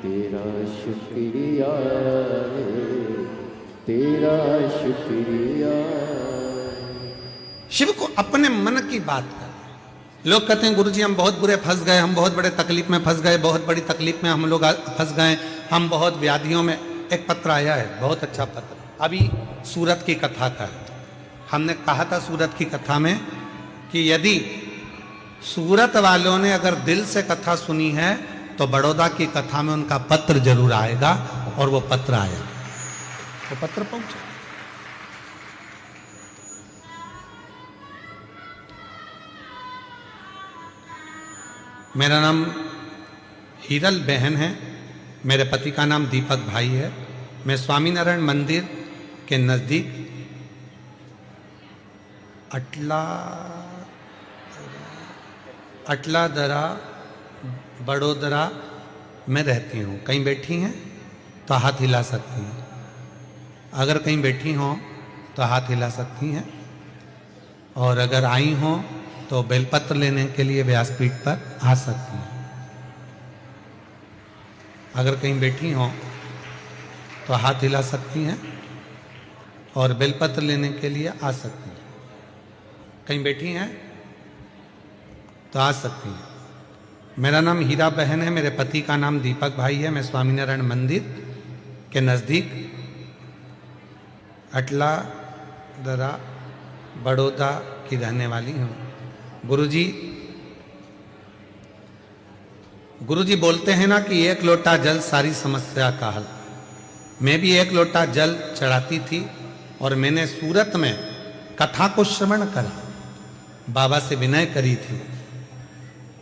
तेरा शुक्रिया, तेरा शुक्रिया। शिव को अपने मन की बात कर। लोग कहते हैं गुरुजी हम बहुत बुरे फंस गए, हम बहुत बड़े तकलीफ में फंस गए, बहुत बड़ी तकलीफ में हम लोग फंस गए, हम बहुत व्याधियों में। एक पत्र आया है, बहुत अच्छा पत्र, अभी सूरत की कथा का है। हमने कहा था सूरत की कथा में कि यदि सूरत वालों ने अगर दिल से कथा सुनी है तो बड़ौदा की कथा में उनका पत्र जरूर आएगा, और वो पत्र आया, वो पत्र पहुंचा। मेरा नाम हीरल बहन है, मेरे पति का नाम दीपक भाई है। मैं स्वामीनारायण मंदिर के नज़दीक अटलादरा बड़ोदरा में रहती हूँ। कहीं बैठी हैं तो हाथ हिला सकती हैं। अगर कहीं बैठी हों तो हाथ हिला सकती हैं, और अगर आई हों तो बेलपत्र लेने के लिए व्यासपीठ पर आ सकती हैं। अगर कहीं बैठी हों तो हाथ हिला सकती हैं और बेलपत्र लेने के लिए आ सकती हैं। कहीं बैठी हैं तो आ सकती हैं। मेरा नाम हीरा बहन है, मेरे पति का नाम दीपक भाई है। मैं स्वामीनारायण मंदिर के नज़दीक अटला दरा बड़ौदा की रहने वाली हूँ। गुरुजी बोलते हैं ना कि एक लोटा जल सारी समस्या का हल। मैं भी एक लोटा जल चढ़ाती थी और मैंने सूरत में कथा को श्रवण करा, बाबा से विनय करी थी,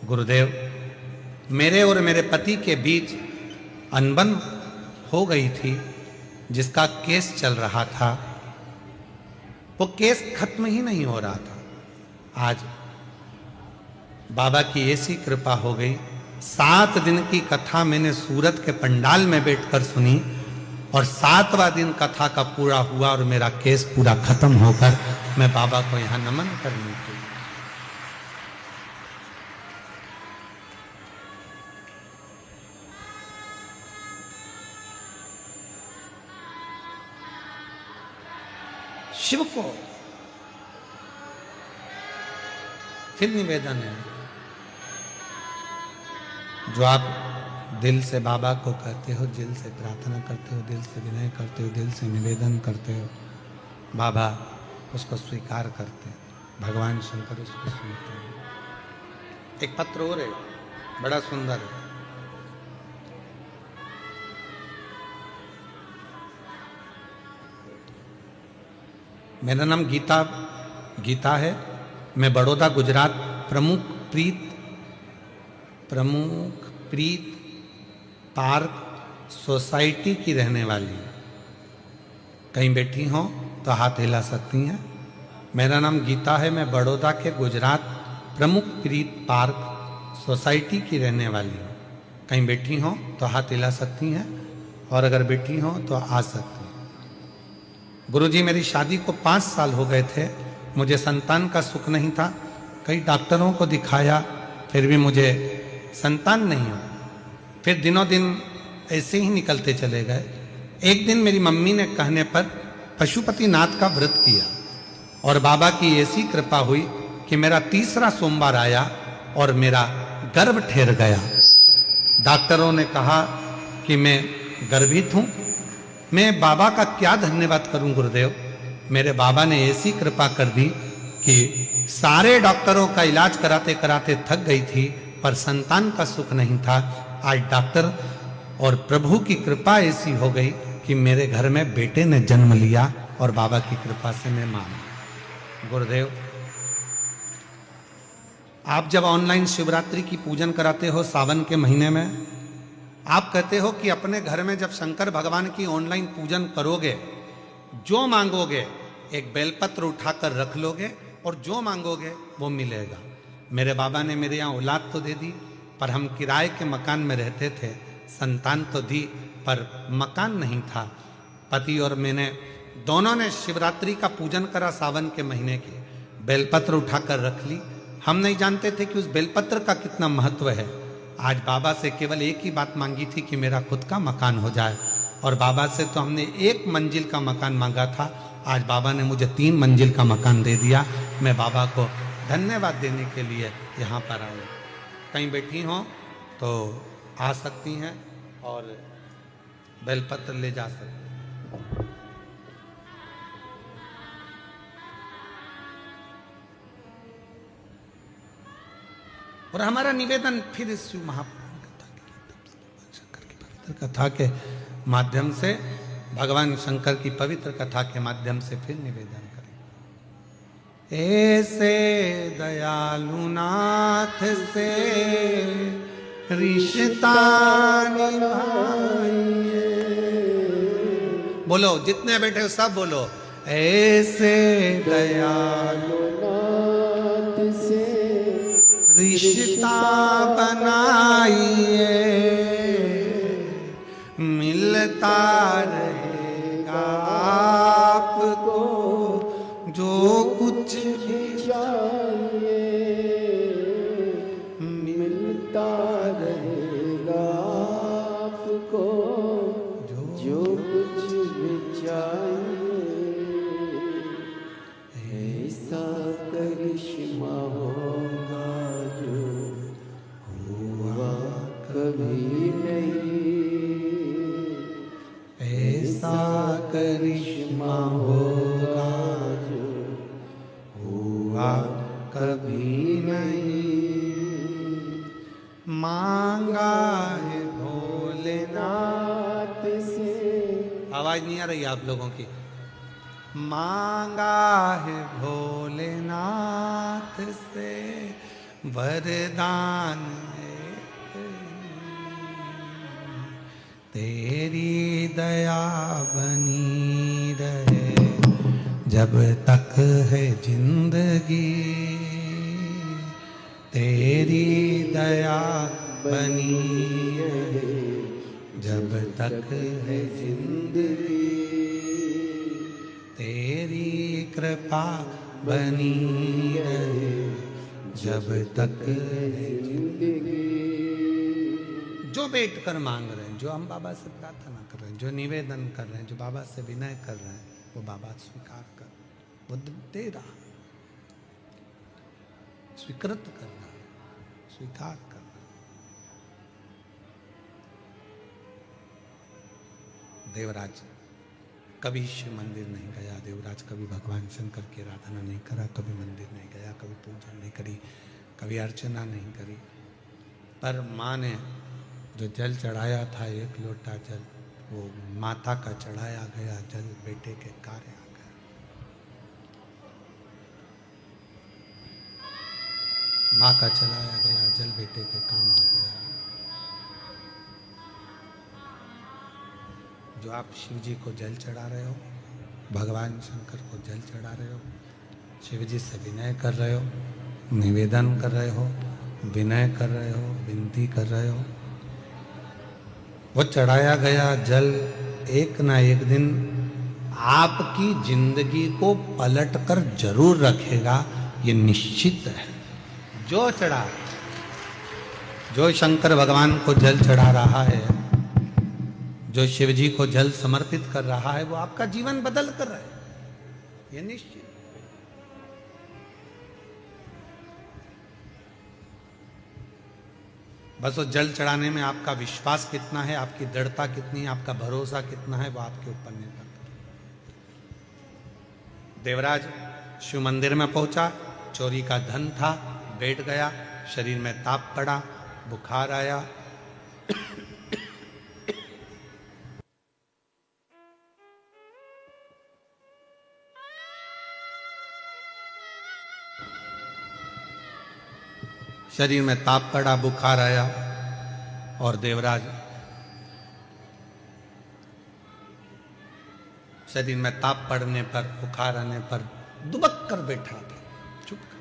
गुरुदेव मेरे और मेरे पति के बीच अनबन हो गई थी, जिसका केस चल रहा था, वो केस खत्म ही नहीं हो रहा था। आज बाबा की ऐसी कृपा हो गई, 7 दिन की कथा मैंने सूरत के पंडाल में बैठकर सुनी और 7वां दिन कथा का पूरा हुआ और मेरा केस पूरा खत्म होकर मैं बाबा को यहां नमन करने के लिए। शिव को फिर निवेदन है, जो आप दिल से बाबा को कहते हो, दिल से प्रार्थना करते हो, दिल से विनय करते हो, दिल से निवेदन करते हो, बाबा उसको स्वीकार करते हैं, भगवान शंकर उसको सुनते हैं। एक पत्र और है, बड़ा सुंदर है। मेरा नाम गीता है। मैं बड़ौदा गुजरात प्रमुख प्रीत पार्क सोसाइटी की रहने वाली हूँ। कहीं बैठी हों तो हाथ हिला सकती हैं। मेरा नाम गीता है। मैं बड़ौदा के गुजरात प्रमुख प्रीत पार्क सोसाइटी की रहने वाली हूँ। कहीं बैठी हों तो हाथ हिला सकती हैं और अगर बैठी हों तो आ सकती हैं। गुरुजी मेरी शादी को 5 साल हो गए थे। मुझे संतान का सुख नहीं था। कई डॉक्टरों को दिखाया, फिर भी मुझे संतान नहीं हुआ। फिर दिनों दिन ऐसे ही निकलते चले गए। एक दिन मेरी मम्मी ने कहने पर पशुपतिनाथ का व्रत किया और बाबा की ऐसी कृपा हुई कि मेरा 3रा सोमवार आया और मेरा गर्भ ठहर गया। डॉक्टरों ने कहा कि मैं गर्भित हूं। मैं बाबा का क्या धन्यवाद करूं गुरुदेव। मेरे बाबा ने ऐसी कृपा कर दी कि सारे डॉक्टरों का इलाज कराते कराते थक गई थी, पर संतान का सुख नहीं था। आज डॉक्टर और प्रभु की कृपा ऐसी हो गई कि मेरे घर में बेटे ने जन्म लिया और बाबा की कृपा से मैं मान। गुरुदेव आप जब ऑनलाइन शिवरात्रि की पूजन कराते हो सावन के महीने में, आप कहते हो कि अपने घर में जब शंकर भगवान की ऑनलाइन पूजन करोगे, जो मांगोगे एक बेलपत्र उठाकर रख लोगे और जो मांगोगे वो मिलेगा। मेरे बाबा ने मेरे यहाँ औलाद तो दे दी, पर हम किराए के मकान में रहते थे। संतान तो दी पर मकान नहीं था। पति और मैंने दोनों ने शिवरात्रि का पूजन करा सावन के महीने की। बेलपत्र उठाकर रख ली। हम नहीं जानते थे कि उस बेलपत्र का कितना महत्व है। आज बाबा से केवल एक ही बात मांगी थी कि मेरा खुद का मकान हो जाए, और बाबा से तो हमने 1 मंजिल का मकान मांगा था। आज बाबा ने मुझे 3 मंजिल का मकान दे दिया। मैं बाबा को धन्यवाद देने के लिए यहाँ पर आऊँ। कहीं बैठी हों तो आ सकती हैं और बेलपत्र ले जा सकती हैं। और हमारा निवेदन फिर इस कथा के माध्यम से, भगवान शंकर की पवित्र कथा के माध्यम से फिर निवेदन करें। ऐसे दयालु नाथ से रिश्ता निभाइए। बोलो, जितने बैठे हो सब बोलो, ऐसे दयालु नाथ से रिश्ता बनाइए, मिलता रहेगा कुछ भी चाहिए मिलता रहेगा आपको, जो कुछ भी चाहिए। ऐसा करिश्मा होगा जो हुआ कभी नहीं, ऐसा करिश्मा होगा जो हुआ कभी नहीं। मांगा है भोलेनाथ से। आवाज नहीं आ रही आप लोगों की। मांगा है भोलेनाथ से वरदान है, तेरी दया बनी रहे जब तक है जिंदगी, तेरी दया बनी रहे जब तक है जिंदगी, तेरी कृपा बनी रहे जब तक है जिंदगी। जो बैठ कर मांग रहे हैं, जो हम बाबा से प्रार्थना कर रहे हैं, जो निवेदन कर रहे हैं, जो बाबा से विनय कर रहे हैं, वो बाबा स्वीकार कर, वो दे रहा, स्वीकृत कर रहा, स्वीकार कर रहा। देवराज कभी शिव मंदिर नहीं गया, देवराज कभी भगवान शंकर की आराधना नहीं करा, कभी मंदिर नहीं गया, कभी पूजा नहीं करी, कभी अर्चना नहीं करी, पर माँ ने जो जल चढ़ाया था, 1 लोटा जल, वो माता का चढ़ाया गया जल बेटे के कार्य आ गया। माँ का चढ़ाया गया जल बेटे के काम आ गया। जो आप शिव जी को जल चढ़ा रहे हो, भगवान शंकर को जल चढ़ा रहे हो, शिव जी से विनय कर रहे हो, निवेदन कर रहे हो, विनय कर रहे हो, विनती कर रहे हो, वो चढ़ाया गया जल एक ना एक दिन आपकी जिंदगी को पलट कर जरूर रखेगा, ये निश्चित है। जो चढ़ा, जो शंकर भगवान को जल चढ़ा रहा है, जो शिव जी को जल समर्पित कर रहा है, वो आपका जीवन बदल कर रहा है, ये निश्चित। बस वो जल चढ़ाने में आपका विश्वास कितना है, आपकी दृढ़ता कितनी है, आपका भरोसा कितना है, वो आपके ऊपर निर्भर करता है। देवराज शिव मंदिर में पहुंचा, चोरी का धन था, बैठ गया, शरीर में ताप पड़ा, बुखार आया, शरीर में ताप पड़ा, बुखार आया, और देवराज शरीर में ताप पड़ने पर, बुखार आने पर दुबक कर बैठा था, चुप कर।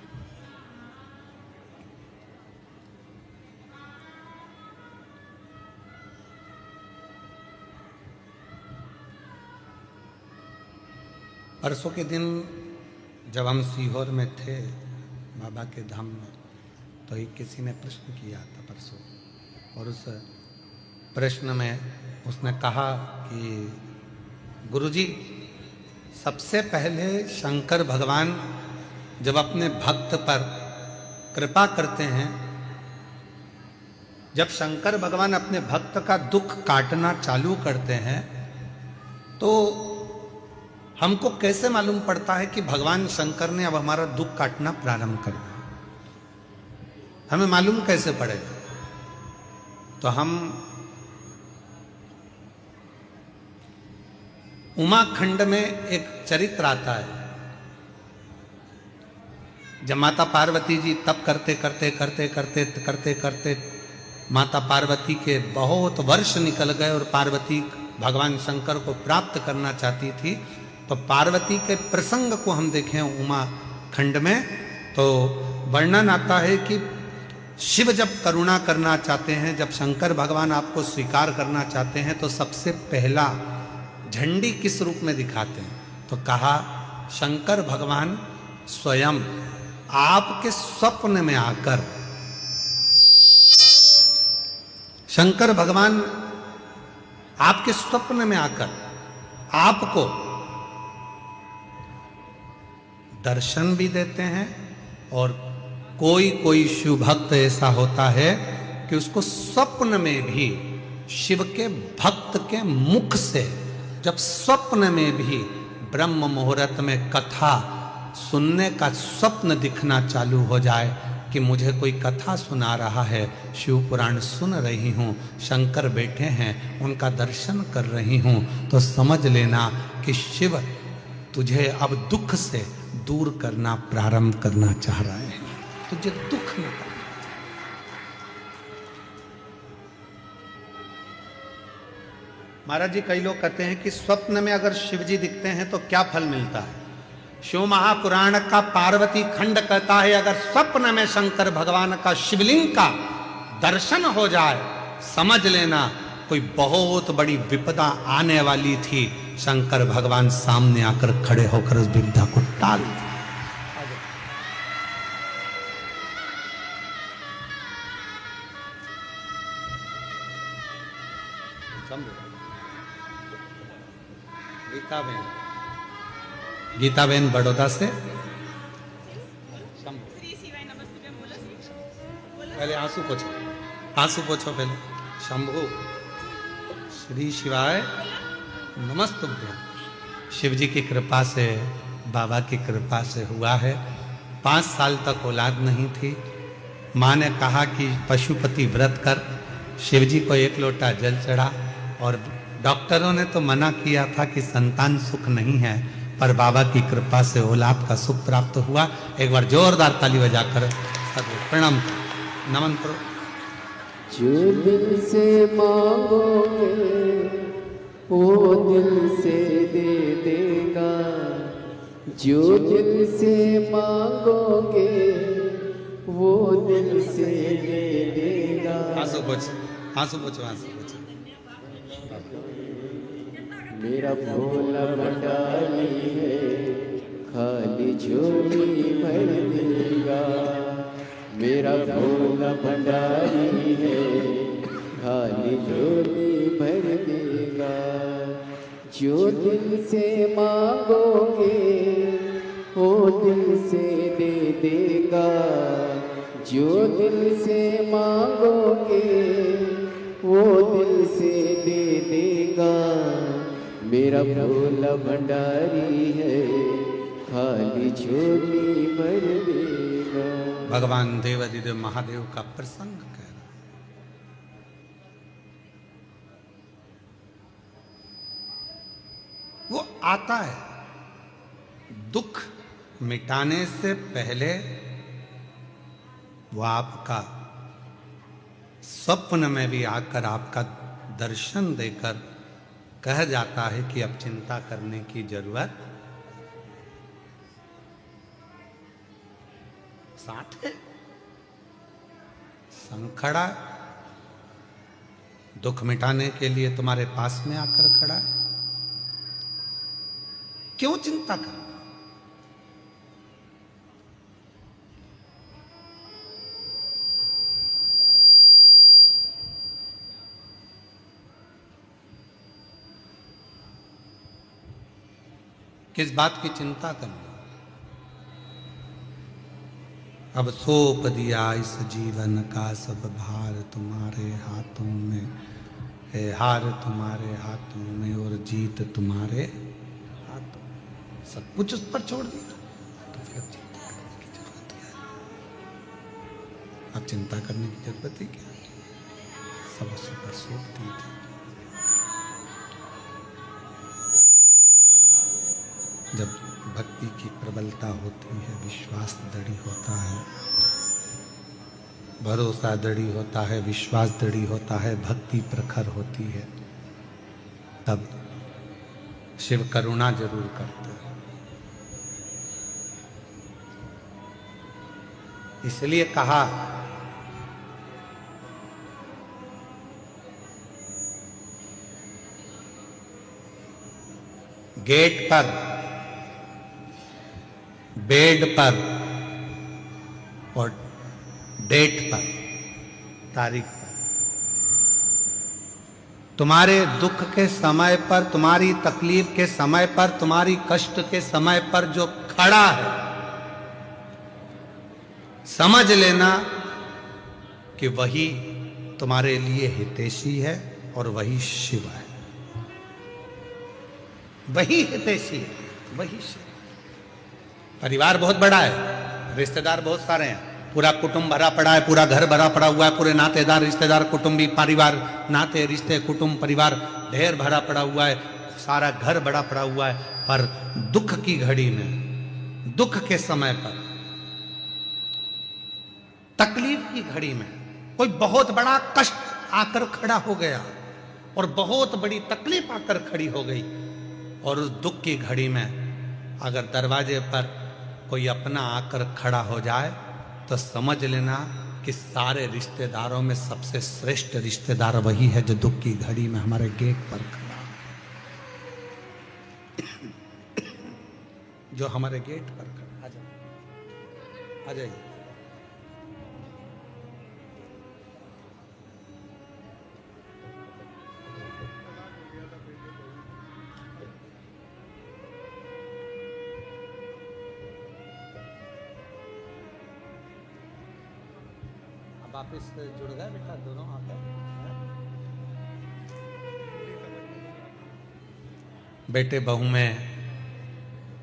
परसों के दिन जब हम सीहोर में थे बाबा के धाम में, तो एक किसी ने प्रश्न किया था परसों, और उस प्रश्न में उसने कहा कि गुरुजी, सबसे पहले शंकर भगवान जब अपने भक्त पर कृपा करते हैं, जब शंकर भगवान अपने भक्त का दुख काटना चालू करते हैं, तो हमको कैसे मालूम पड़ता है कि भगवान शंकर ने अब हमारा दुख काटना प्रारंभ कर दिया? हमें मालूम कैसे पड़ेगा? तो हम उमाखंड में एक चरित्र आता है, जब माता पार्वती जी तप करते करते करते करते करते करते माता पार्वती के बहुत वर्ष निकल गए और पार्वती भगवान शंकर को प्राप्त करना चाहती थी, तो पार्वती के प्रसंग को हम देखें उमाखंड में, तो वर्णन आता है कि शिव जब करुणा करना चाहते हैं, जब शंकर भगवान आपको स्वीकार करना चाहते हैं, तो सबसे पहला झंडी किस रूप में दिखाते हैं? तो कहा शंकर भगवान स्वयं आपके स्वप्न में आकर शंकर भगवान आपके स्वप्न में आकर आपको दर्शन भी देते हैं, और कोई कोई शिव भक्त ऐसा होता है कि उसको स्वप्न में भी शिव के भक्त के मुख से, जब स्वप्न में भी ब्रह्म मुहूर्त में कथा सुनने का स्वप्न दिखना चालू हो जाए कि मुझे कोई कथा सुना रहा है, शिव पुराण सुन रही हूँ, शंकर बैठे हैं, उनका दर्शन कर रही हूँ, तो समझ लेना कि शिव तुझे अब दुख से दूर करना प्रारंभ करना चाह रहे हैं, तुझे दुख में। महाराज जी, कई लोग कहते हैं कि स्वप्न में अगर शिव जी दिखते हैं तो क्या फल मिलता है। शिव महापुराण का पार्वती खंड कहता है, अगर स्वप्न में शंकर भगवान का शिवलिंग का दर्शन हो जाए, समझ लेना कोई बहुत बड़ी विपदा आने वाली थी, शंकर भगवान सामने आकर खड़े होकर उस विपदा को टाल दिया। गीताबेन बड़ौदा से पहले आंसू पोछो, आंसू पोछो पहले। शंभु श्री शिवाय नमस्तुभ्यं। शिव जी की कृपा से, बाबा की कृपा से हुआ है। 5 साल तक औलाद नहीं थी। माँ ने कहा कि पशुपति व्रत कर, शिव जी को 1 लोटा जल चढ़ा, और डॉक्टरों ने तो मना किया था कि संतान सुख नहीं है, पर बाबा की कृपा से औलाद का सुख प्राप्त हुआ। एक बार जोरदार ताली बजाकर प्रणाम नमन करो। जो दिल से मांगोगे वो दिल से दे देगा, जो दिल से मांगोगे वो दिल से दे देगा। आंसू पोछो, आंसू पोछो, आंसू पोछो। मेरा भोला भंडारी है, खाली झोली भर देगा। मेरा भोला भंडारी है, खाली झोली भर देगा। जो दिल से मांगोगे वो दिल से दे देगा, जो दिल से मांगोगे वो दिल से दे देगा। मेरा भोला भंडारी है, खाली झोली भर देगा। भगवान देवादिदेव महादेव का प्रसंग कह रहा। वो आता है, दुख मिटाने से पहले वो आपका स्वप्न में भी आकर आपका दर्शन देकर कह जाता है कि अब चिंता करने की जरूरत साथ है। संग खड़ा है, दुख मिटाने के लिए तुम्हारे पास में आकर खड़ा है, क्यों चिंता करना। किस बात की चिंता करनी। अब सौंप दिया इस जीवन का सब भार तुम्हारे हाथों में है, हार तुम्हारे हाथों में और जीत तुम्हारे हाथों में। सब कुछ उस पर छोड़ दिया तो फिर चिंता करने की जरूरत क्या है। अब चिंता करने की जरूरत है क्या, सब उसी पर सौंप दिए। जब भक्ति की प्रबलता होती है, विश्वास दृढ़ होता है, भरोसा दृढ़ होता है, विश्वास दृढ़ होता है, भक्ति प्रखर होती है, तब शिव करुणा जरूर करते हैं। इसलिए कहा गेट पर बेड पर और डेट पर, तारीख पर, तुम्हारे दुख के समय पर, तुम्हारी तकलीफ के समय पर, तुम्हारी कष्ट के समय पर जो खड़ा है, समझ लेना कि वही तुम्हारे लिए हितैषी है और वही शिव है। वही हितैषी है, वही शिव। परिवार बहुत बड़ा है, रिश्तेदार बहुत सारे हैं, पूरा कुटुंब भरा पड़ा है, पूरा घर भरा पड़ा हुआ है, पूरे नातेदार रिश्तेदार कुटुंबी परिवार, नाते रिश्ते कुटुंब परिवार ढेर भरा पड़ा हुआ है, सारा घर बड़ा पड़ा हुआ है। पर दुख की घड़ी में, दुख के समय पर, तकलीफ की घड़ी में कोई बहुत बड़ा कष्ट आकर खड़ा हो गया और बहुत बड़ी तकलीफ आकर खड़ी हो गई, और उस दुख की घड़ी में अगर दरवाजे पर कोई अपना आकर खड़ा हो जाए तो समझ लेना कि सारे रिश्तेदारों में सबसे श्रेष्ठ रिश्तेदार वही है जो दुख की घड़ी में हमारे गेट पर खड़ा, जो हमारे गेट पर खड़ा। आ जाइए। वापिस जुड़ गए बेटा दोनों आकर। बेटे बहू में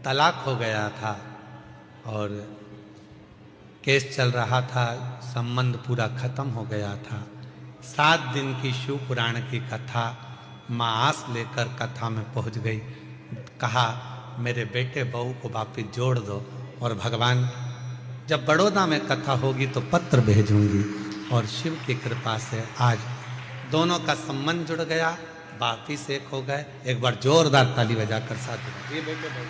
तलाक हो गया था और केस चल रहा था, संबंध पूरा खत्म हो गया था। 7 दिन की शिव पुराण की कथा, माँ आस लेकर कथा में पहुंच गई। कहा मेरे बेटे बहू को वापिस जोड़ दो, और भगवान जब बड़ौदा में कथा होगी तो पत्र भेजूंगी। और शिव की कृपा से आज दोनों का संबंध जुड़ गया, वापिस एक हो गए। एक बार जोरदार ताली बजाकर साथ ये बेटे बहू।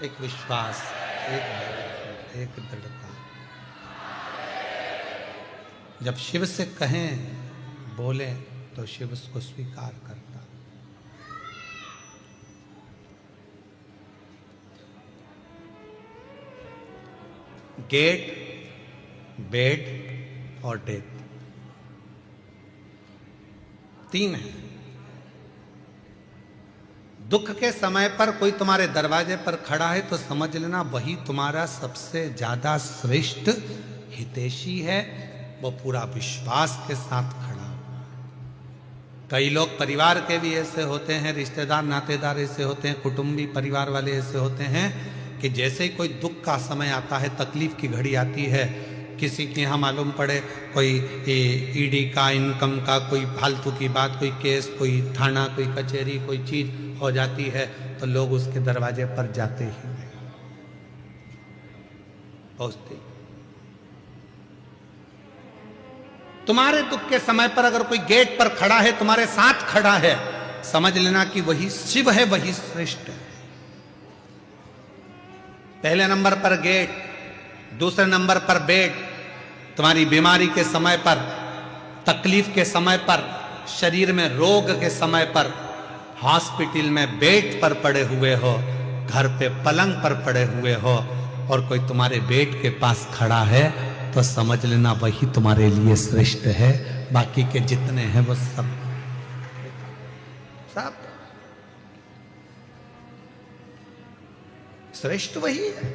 एक विश्वास, एक दृढ़ता। जब शिव से कहें, बोले तो शिव उसको स्वीकार करता। गेट, बेड और डेथ, 3 है। दुख के समय पर कोई तुम्हारे दरवाजे पर खड़ा है तो समझ लेना वही तुम्हारा सबसे ज्यादा श्रेष्ठ हितैषी है, वो पूरा विश्वास के साथ खड़ा। कई लोग परिवार के भी ऐसे होते हैं, रिश्तेदार नातेदार ऐसे होते हैं, कुटुंबी परिवार वाले ऐसे होते हैं कि जैसे ही कोई दुख का समय आता है, तकलीफ की घड़ी आती है, किसी के यहाँ मालूम पड़े कोई ईडी का, इनकम का कोई फालतू की बात, कोई केस, कोई थाना, कोई कचहरी, कोई चीज हो जाती है, तो लोग उसके दरवाजे पर जाते ही नहीं, पहुंचते। तुम्हारे दुख के समय पर अगर कोई गेट पर खड़ा है, तुम्हारे साथ खड़ा है, समझ लेना कि वही शिव है, वही श्रेष्ठ है। पहले नंबर पर गेट, दूसरे नंबर पर बेड। तुम्हारी बीमारी के समय पर, तकलीफ के समय पर, शरीर में रोग के समय पर, हॉस्पिटल में बेड पर पड़े हुए हो, घर पे पलंग पर पड़े हुए हो, और कोई तुम्हारे बेड के पास खड़ा है तो समझ लेना वही तुम्हारे लिए श्रेष्ठ है। बाकी के जितने हैं वो सब श्रेष्ठ वही है।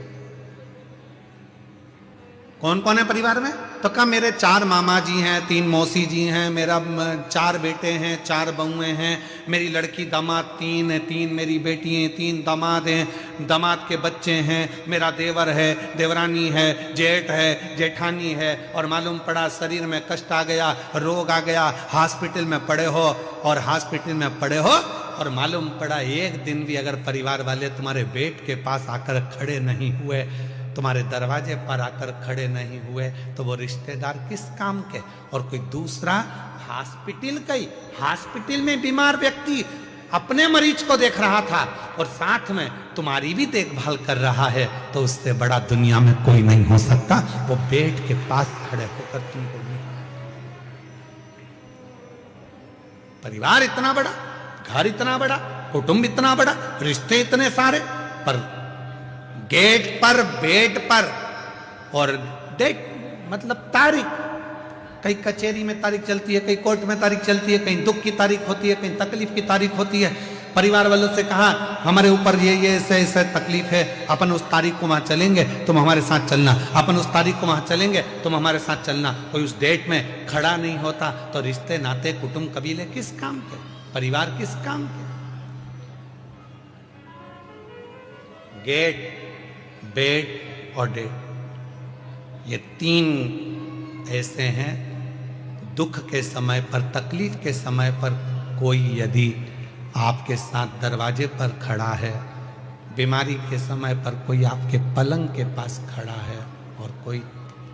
कौन कौन है परिवार में? तो कहा मेरे 4 मामा जी हैं, 3 मौसी जी हैं, मेरा 4 बेटे हैं, 4 बहुएं हैं, मेरी लड़की दामाद 3 है, 3 मेरी बेटियां, 3 दामाद हैं, दामाद के बच्चे हैं, मेरा देवर है, देवरानी है, जेठ है, जेठानी है, और मालूम पड़ा शरीर में कष्ट आ गया, रोग आ गया, हॉस्पिटल में पड़े हो, और हॉस्पिटल में पड़े हो, और मालूम पड़ा एक दिन भी अगर परिवार वाले तुम्हारे बेड के पास आकर खड़े नहीं हुए, तुम्हारे दरवाजे पर आकर खड़े नहीं हुए, तो वो रिश्तेदार किस काम के? और कोई दूसरा हॉस्पिटल में बीमार व्यक्ति अपने मरीज को देख रहा था और साथ में तुम्हारी भी देखभाल कर रहा है, तो उससे बड़ा दुनिया में कोई नहीं हो सकता। वो बेड के पास खड़े होकर तुमको नहीं। परिवार इतना बड़ा, घर इतना बड़ा, कुटुंब इतना बड़ा, रिश्ते इतने सारे, पर गेट पर, बेड पर और डेट मतलब तारीख, कहीं कचहरी में तारीख चलती है, कहीं कोर्ट में तारीख चलती है, कहीं दुख की तारीख होती है, कहीं तकलीफ की तारीख होती है। परिवार वालों से कहा हमारे ऊपर ये ऐसे ऐसे तकलीफ है, अपन उस तारीख को वहां चलेंगे, तुम हमारे साथ चलना, अपन उस तारीख को वहां चलेंगे, तुम हमारे साथ चलना। कोई उस डेट में खड़ा नहीं होता तो रिश्ते नाते कुटुंब कबीले किस काम के, परिवार किस काम के। गेट, बेड और डेट, ये तीन ऐसे हैं। दुख के समय पर, तकलीफ के समय पर कोई यदि आपके साथ दरवाजे पर खड़ा है, बीमारी के समय पर कोई आपके पलंग के पास खड़ा है और कोई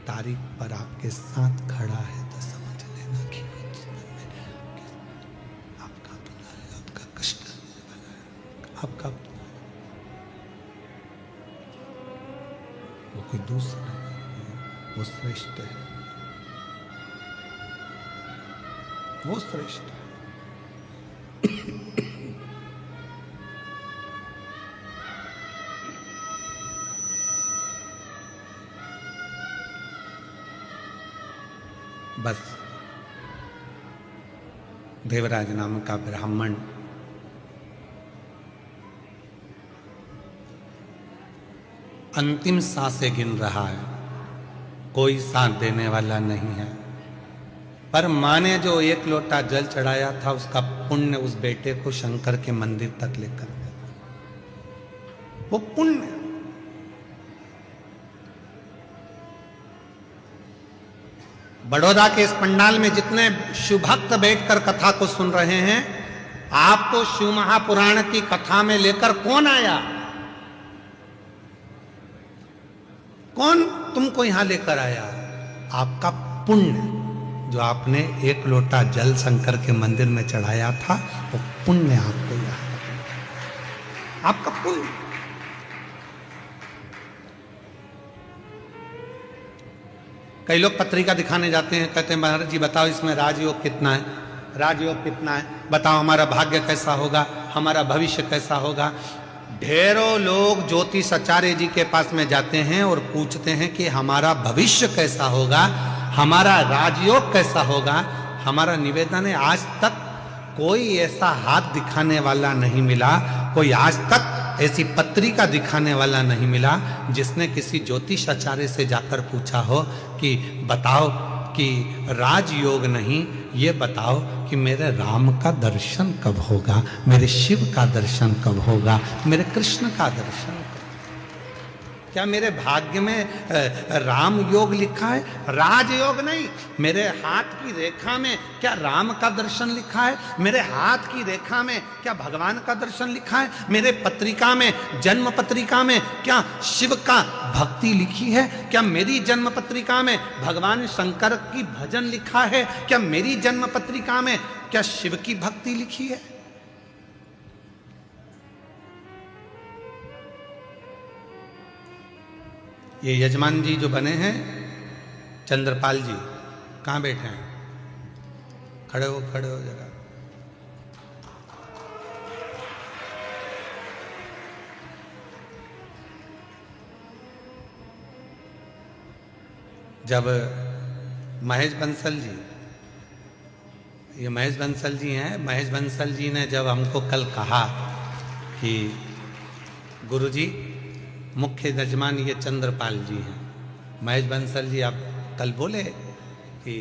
तारीख पर आपके साथ खड़ा है, तो समझ लेना कि आपका भला है, आपका कष्ट है, आपका वो कोई दूसरा नहीं है, वो श्रेष्ठ है, वो श्रेष्ठ है। बस देवराज नाम का ब्राह्मण अंतिम सांसें गिन रहा है, कोई साथ देने वाला नहीं है, पर माँ ने जो 1 लोटा जल चढ़ाया था उसका पुण्य उस बेटे को शंकर के मंदिर तक लेकर गया। वो पुण्य, बड़ौदा के इस पंडाल में जितने शिव भक्त बैठकर कथा को सुन रहे हैं, आपको शिव महापुराण की कथा में लेकर कौन आया? कौन तुमको यहां लेकर आया? आपका पुण्य, जो आपने 1 लोटा जल शंकर के मंदिर में चढ़ाया था, वो पुण्य आपको यहाँ, आपका पुण्य। कई लोग पत्रिका दिखाने जाते हैं, कहते हैं महाराज जी बताओ इसमें राजयोग कितना है, राजयोग कितना है, बताओ हमारा भाग्य कैसा होगा, हमारा भविष्य कैसा होगा। ढेरों लोग ज्योतिष आचार्य जी के पास में जाते हैं और पूछते हैं कि हमारा भविष्य कैसा होगा, हमारा राजयोग कैसा होगा। हमारा निवेदन है, आज तक कोई ऐसा हाथ दिखाने वाला नहीं मिला, कोई आज तक ऐसी पत्रिका दिखाने वाला नहीं मिला जिसने किसी ज्योतिष आचार्य से जाकर पूछा हो कि बताओ कि राजयोग नहीं, ये बताओ कि मेरे राम का दर्शन कब होगा, मेरे शिव का दर्शन कब होगा, मेरे कृष्ण का दर्शन कब? क्या मेरे भाग्य में राम योग लिखा है? राजयोग नहीं। मेरे हाथ की रेखा में क्या राम का दर्शन लिखा है? मेरे हाथ की रेखा में क्या भगवान का दर्शन लिखा है? मेरे पत्रिका में, जन्म पत्रिका में क्या शिव का भक्ति लिखी है? क्या मेरी जन्म पत्रिका में भगवान शंकर की भजन लिखा है? क्या मेरी जन्म पत्रिका में क्या शिव की भक्ति लिखी है? ये यजमान जी जो बने हैं, चंद्रपाल जी, कहाँ बैठे हैं? खड़े हो जरा। जब महेश बंसल जी, ये महेश बंसल जी हैं, महेश बंसल जी ने जब हमको कल कहा कि गुरुजी मुख्य यजमान ये चंद्रपाल जी हैं, महेश बंसल जी आप कल बोले कि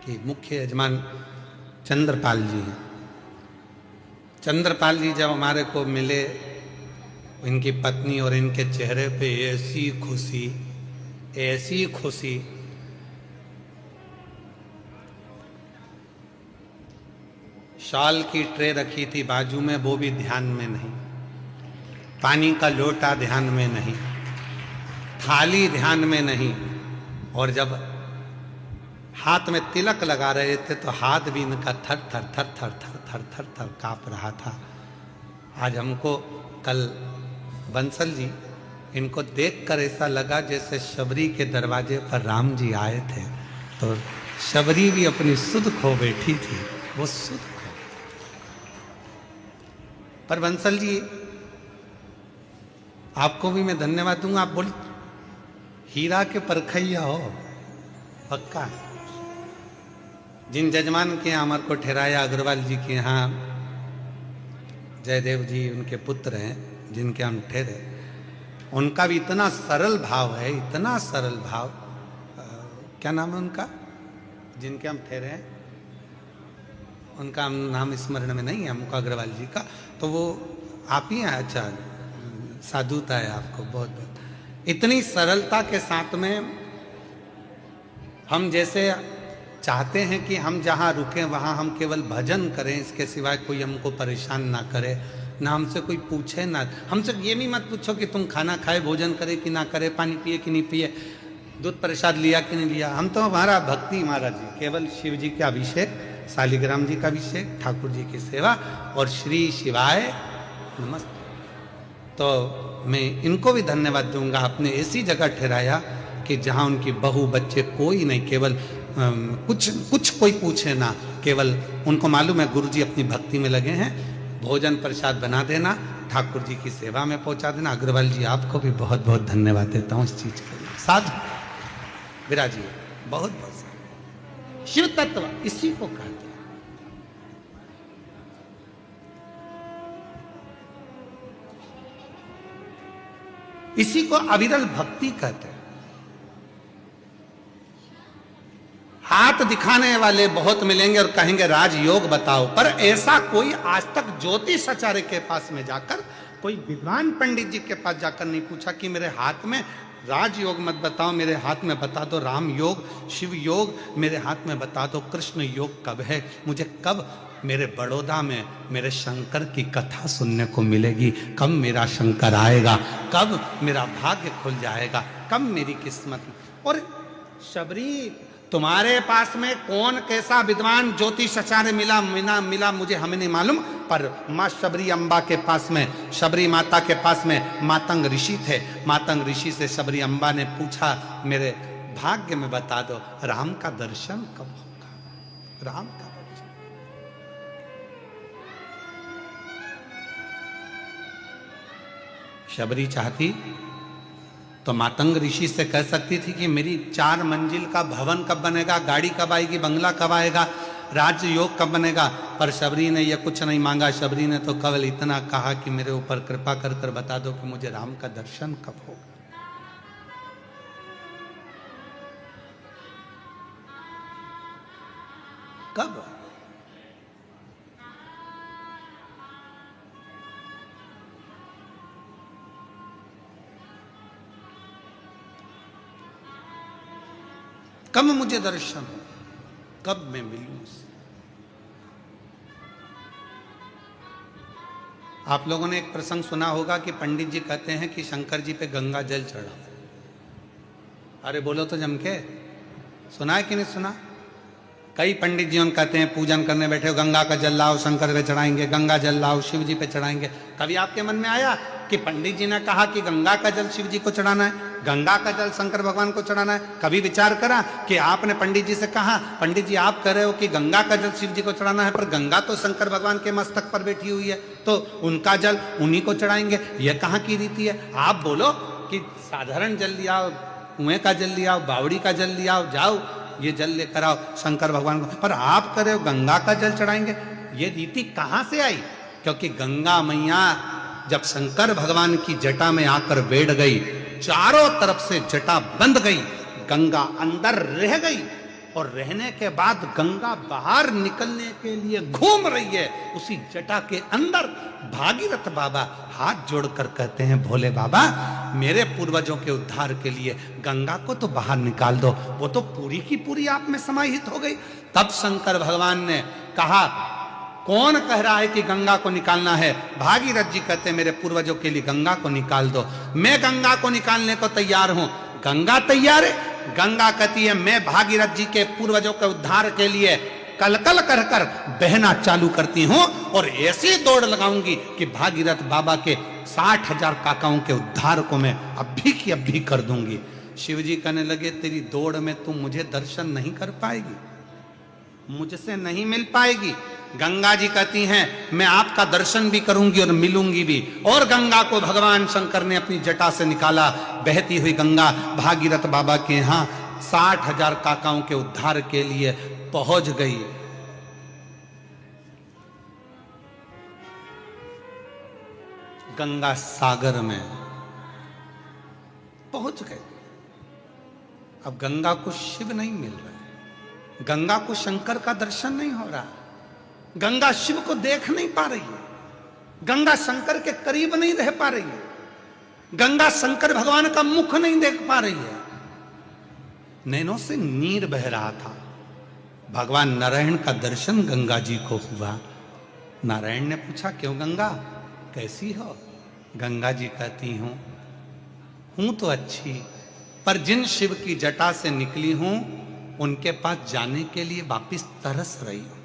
कि मुख्य यजमान चंद्रपाल जी हैं। चंद्रपाल जी जब हमारे को मिले, इनकी पत्नी और इनके चेहरे पे ऐसी खुशी, ऐसी खुशी, शॉल की ट्रे रखी थी बाजू में, वो भी ध्यान में नहीं, पानी का लोटा ध्यान में नहीं, थाली ध्यान में नहीं। और जब हाथ में तिलक लगा रहे थे तो हाथ भी इनका थर थर थर थर थर थर थर थर कांप रहा था। आज हमको कल बंसल जी, इनको देखकर ऐसा लगा जैसे शबरी के दरवाजे पर राम जी आए थे, तो शबरी भी अपनी सुध खो बैठी थी, वो सुध खो। पर बंसल जी आपको भी मैं धन्यवाद दूंगा, आप बोल हीरा के परखैया हो पक्का। जिन जजमान के यहाँ हमारे को ठहराया, अग्रवाल जी के यहाँ जयदेव जी उनके पुत्र हैं जिनके हम ठहरे, उनका भी इतना सरल भाव है, इतना सरल भाव। क्या नाम है उनका जिनके हम ठहरे हैं? उनका नाम स्मरण में नहीं है हमको, अग्रवाल जी का। तो वो आप ही हैं? अच्छा, साधुता है आपको बहुत बहुत। इतनी सरलता के साथ में हम जैसे चाहते हैं कि हम जहाँ रुकें वहाँ हम केवल भजन करें, इसके सिवाय कोई हमको परेशान ना करे, ना हमसे कोई पूछे ना। हमसे ये भी मत पूछो कि तुम खाना खाए, भोजन करे कि ना करे, पानी पिए कि नहीं पिए, दूध प्रसाद लिया कि नहीं लिया। हम तो हमारा भक्ति महाराज जी, केवल शिव जी का अभिषेक, शालिग्राम जी का अभिषेक, ठाकुर जी की सेवा और श्री शिवाय नमस्ते। तो मैं इनको भी धन्यवाद दूंगा, आपने ऐसी जगह ठहराया कि जहाँ उनकी बहू बच्चे कोई नहीं, केवल कुछ कोई पूछे ना, केवल उनको मालूम है गुरु जी अपनी भक्ति में लगे हैं, भोजन प्रसाद बना देना, ठाकुर जी की सेवा में पहुंचा देना। अग्रवाल जी आपको भी बहुत बहुत धन्यवाद देता हूँ इस चीज के लिए। साधु विराजिए, बहुत बहुत शिव तत्व इसी को कहते हैं। इसी को अविरल भक्ति कहते हैं। हाथ दिखाने वाले बहुत मिलेंगे और कहेंगे राजयोग बताओ, पर ऐसा कोई आज तक ज्योतिष आचार्य के पास में जाकर, कोई विद्वान पंडित जी के पास जाकर नहीं पूछा कि मेरे हाथ में राजयोग मत बताओ, मेरे हाथ में बता दो राम योग, शिव योग, मेरे हाथ में बता दो कृष्ण योग कब है, मुझे कब मेरे बड़ौदा में मेरे शंकर की कथा सुनने को मिलेगी, कब मेरा शंकर आएगा, कब मेरा भाग्य खुल जाएगा, कब मेरी किस्मत। और शबरी तुम्हारे पास में कौन कैसा विद्वान ज्योतिष आचार्य मिला मुझे हमें नहीं मालूम, पर माँ शबरी अम्बा के पास में, शबरी माता के पास में मातंग ऋषि थे। मातंग ऋषि से शबरी अम्बा ne पूछा मेरे भाग्य में बता दो राम का दर्शन कब होगा, राम का दर्शन। शबरी चाहती तो मातंग ऋषि से कह सकती थी कि मेरी 4 मंजिल का भवन कब बनेगा, गाड़ी कब आएगी, बंगला कब आएगा, राज योग कब बनेगा। पर शबरी ने यह कुछ नहीं मांगा। शबरी ने तो केवल इतना कहा कि मेरे ऊपर कृपा कर कर बता दो कि मुझे राम का दर्शन कब होगा। कब? कब मुझे दर्शन हो, कब मैं मिलूं उससे। आप लोगों ने एक प्रसंग सुना होगा कि पंडित जी कहते हैं कि शंकर जी पे गंगा जल चढ़ा। अरे बोलो तो जम के, सुना है कि नहीं सुना? कई पंडित जी उन कहते हैं पूजन करने बैठे हो, गंगा का जल लाओ शंकर पे चढ़ाएंगे, गंगा जल लाओ शिव जी पे चढ़ाएंगे। कभी आपके मन में आया कि पंडित जी ने कहा कि गंगा का जल शिव जी को चढ़ाना है, गंगा का जल शंकर भगवान को चढ़ाना है? कभी विचार करा कि आपने पंडित जी से कहा पंडित जी आप कह रहे हो कि गंगा का जल शिव जी को चढ़ाना है, पर गंगा तो शंकर भगवान के मस्तक पर बैठी हुई है, तो उनका जल उन्हीं को चढ़ाएंगे, यह कहाँ की रीति है? आप बोलो कि साधारण जल लिया, कुएं का जल लिया, बावड़ी का जल लिया, जाओ ये जल लेकर आओ शंकर भगवान को, पर आप कह रहे हो गंगा का जल चढ़ाएंगे। ये रीति कहाँ से आई? क्योंकि गंगा मैया जब शंकर भगवान की जटा में आकर बैठ गई, चारों तरफ से जटा बंद गई, गंगा अंदर रह गई, और रहने के बाद गंगा बाहर निकलने के लिए घूम रही है उसी जटा के अंदर। भागीरथ बाबा हाथ जोड़कर कहते हैं भोले बाबा मेरे पूर्वजों के उद्धार के लिए गंगा को तो बाहर निकाल दो, वो तो पूरी की पूरी आप में समाहित हो गई। तब शंकर भगवान ने कहा कौन कह रहा है कि गंगा को निकालना है? भागीरथ जी कहते हैं मेरे पूर्वजों के लिए गंगा को निकाल दो, मैं गंगा को निकालने को तैयार हूं। गंगा तैयार है, गंगा कहती है मैं भागीरथ जी के पूर्वजों के उद्धार के लिए कल कल कर कर बहना चालू करती हूं और ऐसी दौड़ लगाऊंगी कि भागीरथ बाबा के 60,000 काकाओं के उद्धार को मैं अभी की अभी कर दूंगी। शिव जी कहने लगे तेरी दौड़ में तू मुझे दर्शन नहीं कर पाएगी, मुझसे नहीं मिल पाएगी। गंगा जी कहती हैं मैं आपका दर्शन भी करूंगी और मिलूंगी भी। और गंगा को भगवान शंकर ने अपनी जटा से निकाला। बहती हुई गंगा भागीरथ बाबा के यहां 60,000 काकाओं के उद्धार के लिए पहुंच गई। गंगा सागर में पहुंच गए। अब गंगा को शिव नहीं मिल रहा, गंगा को शंकर का दर्शन नहीं हो रहा, गंगा शिव को देख नहीं पा रही है, गंगा शंकर के करीब नहीं रह पा रही है, गंगा शंकर भगवान का मुख नहीं देख पा रही है। नैनों से नीर बह रहा था। भगवान नारायण का दर्शन गंगा जी को हुआ। नारायण ने पूछा क्यों गंगा कैसी हो? गंगा जी कहती हूं तो अच्छी, पर जिन शिव की जटा से निकली हूं उनके पास जाने के लिए वापिस तरस रही हूं,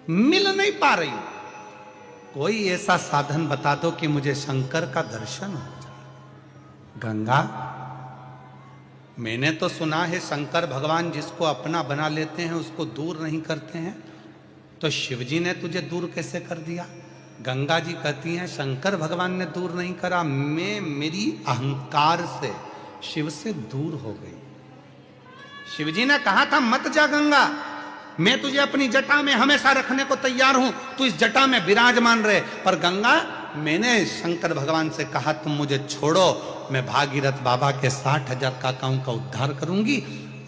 मिल नहीं पा रही हूं। कोई ऐसा साधन बता दो कि मुझे शंकर का दर्शन हो जाए। गंगा मैंने तो सुना है शंकर भगवान जिसको अपना बना लेते हैं उसको दूर नहीं करते हैं, तो शिव जी ने तुझे दूर कैसे कर दिया? गंगा जी कहती हैं शंकर भगवान ने दूर नहीं करा, मैं मेरी अहंकार से शिव से दूर हो गई। शिव जी ने कहा था मत जा गंगा, मैं तुझे अपनी जटा में हमेशा रखने को तैयार हूं, तू इस जटा में विराजमान रहे। पर गंगा मैंने शंकर भगवान से कहा तुम मुझे छोड़ो, मैं भागीरथ बाबा के 60,000 काकाओं का उद्धार करूंगी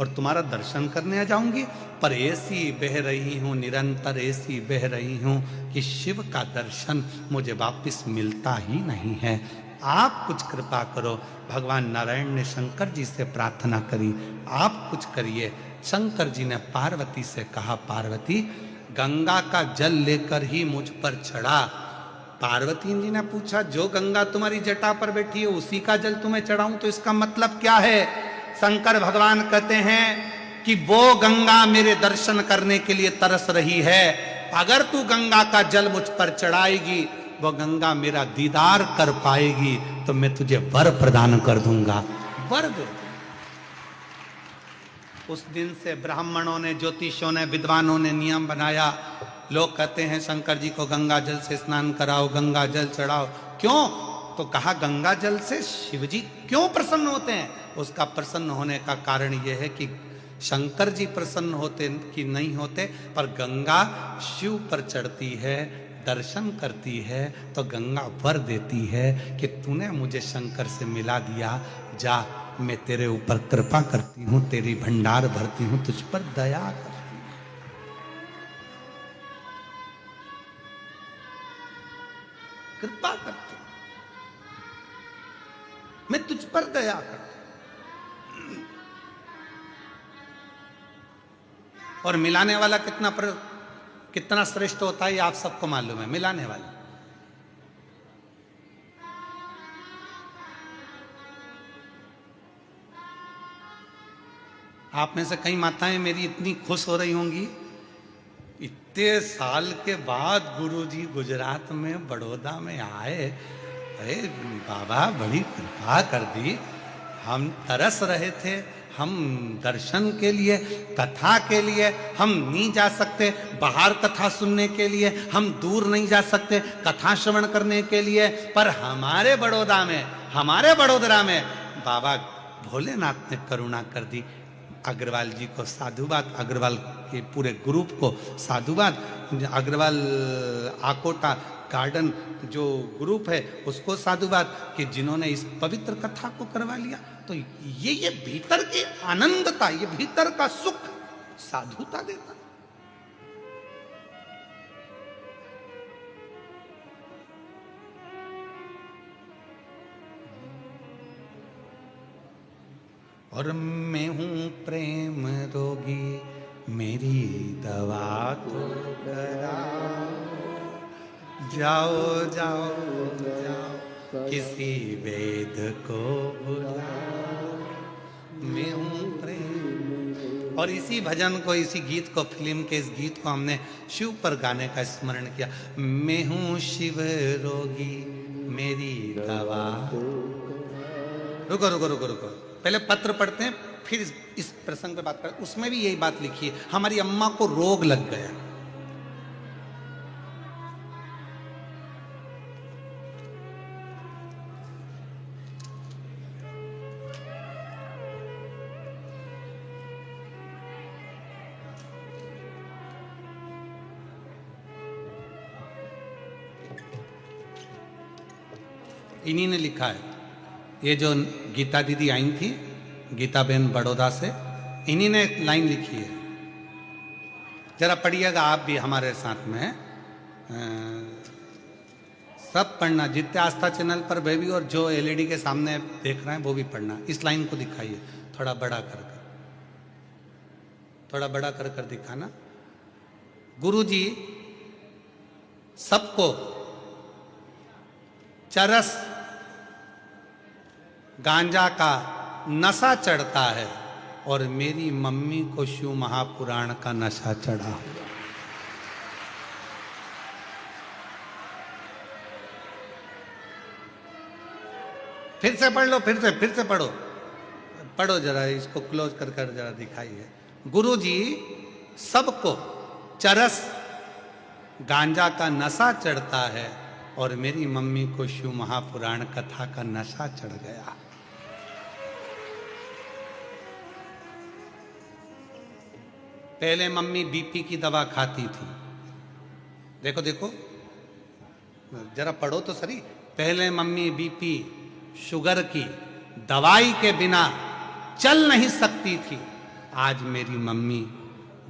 और तुम्हारा दर्शन करने आ जाऊंगी। पर ऐसी बह रही हूं, निरंतर ऐसी बह रही हूं कि शिव का दर्शन मुझे वापस मिलता ही नहीं है। आप कुछ कृपा करो। भगवान नारायण ने शंकर जी से प्रार्थना करी, आप कुछ करिए। शंकर जी ने पार्वती से कहा पार्वती गंगा का जल लेकर ही मुझ पर चढ़ा। पार्वती जी ने पूछा जो गंगा तुम्हारी जटा पर बैठी है उसी का जल तुम्हें चढ़ाऊं तो इसका मतलब क्या है? शंकर भगवान कहते हैं कि वो गंगा मेरे दर्शन करने के लिए तरस रही है। अगर तू गंगा का जल मुझ पर चढ़ाएगी, वो गंगा मेरा दीदार कर पाएगी तो मैं तुझे वर प्रदान कर दूंगा। वर दे। उस दिन से ब्राह्मणों ने, ज्योतिषों ने, विद्वानों ने नियम बनाया। लोग कहते हैं शंकर जी को गंगा जल से स्नान कराओ, गंगा जल चढ़ाओ। क्यों? तो कहा गंगा जल से शिव जी क्यों प्रसन्न होते हैं? उसका प्रसन्न होने का कारण यह है कि शंकर जी प्रसन्न होते कि नहीं होते, पर गंगा शिव पर चढ़ती है, दर्शन करती है तो गंगा वर देती है कि तूने मुझे शंकर से मिला दिया, जा मैं तेरे ऊपर कृपा करती हूं, तेरी भंडार भरती हूं, तुझ पर दया करती हूं। कृपा करती हूं, मैं तुझ पर दया करती हूं। और मिलाने वाला कितना श्रेष्ठ होता है ये आप सबको मालूम है। मिलाने वाला आप में से कई माताएं मेरी इतनी खुश हो रही होंगी, इतने साल के बाद गुरुजी गुजरात में बड़ौदा में आए, अरे बाबा बड़ी कृपा कर दी। हम तरस रहे थे, हम दर्शन के लिए, कथा के लिए हम नहीं जा सकते, बाहर कथा सुनने के लिए हम दूर नहीं जा सकते, कथा श्रवण करने के लिए, पर हमारे बड़ोदरा में बाबा भोलेनाथ ने करुणा कर दी। अग्रवाल जी को साधुवाद, अग्रवाल के पूरे ग्रुप को साधुवाद, अग्रवाल आकोटा गार्डन जो ग्रुप है उसको साधुवाद कि जिन्होंने इस पवित्र कथा को करवा लिया। तो ये भीतर की आनंदता, ये भीतर का सुख साधुता देता। और मैं हूं प्रेम रोगी, मेरी दवा तो कराओ, जाओ जाओ जाओ किसी वेद को बुलाओ। मैं हूं और इसी भजन को, इसी गीत को, फिल्म के इस गीत को हमने शिव पर गाने का स्मरण किया। मैं हूँ शिव रोगी मेरी दवा। रुको रुको रुको रुको, पहले पत्र पढ़ते हैं, फिर इस प्रसंग पे बात करें। उसमें भी यही बात लिखी है, हमारी अम्मा को रोग लग गया। इन्हीं ने लिखा है, ये जो गीता दीदी आई थी, गीता बहन बड़ौदा से, इन्हीं ने एक लाइन लिखी है, जरा पढ़िएगा आप भी हमारे साथ में। सब पढ़ना, जितने आस्था चैनल पर बेबी और जो एलईडी के सामने देख रहे हैं वो भी पढ़ना। इस लाइन को दिखाइए, थोड़ा बड़ा कर कर, थोड़ा बड़ा कर कर दिखाना। गुरुजी सबको चरस गांजा का नशा चढ़ता है और मेरी मम्मी को शिव महापुराण का नशा चढ़ा। फिर से पढ़ लो, फिर से पढ़ो, पढ़ो जरा, इसको क्लोज कर कर जरा दिखाइए। गुरुजी सबको चरस गांजा का नशा चढ़ता है और मेरी मम्मी को शिव महापुराण कथा का नशा चढ़ गया। पहले मम्मी बीपी की दवा खाती थी, देखो देखो जरा पढ़ो तो सही। पहले मम्मी बीपी शुगर की दवाई के बिना चल नहीं सकती थी, आज मेरी मम्मी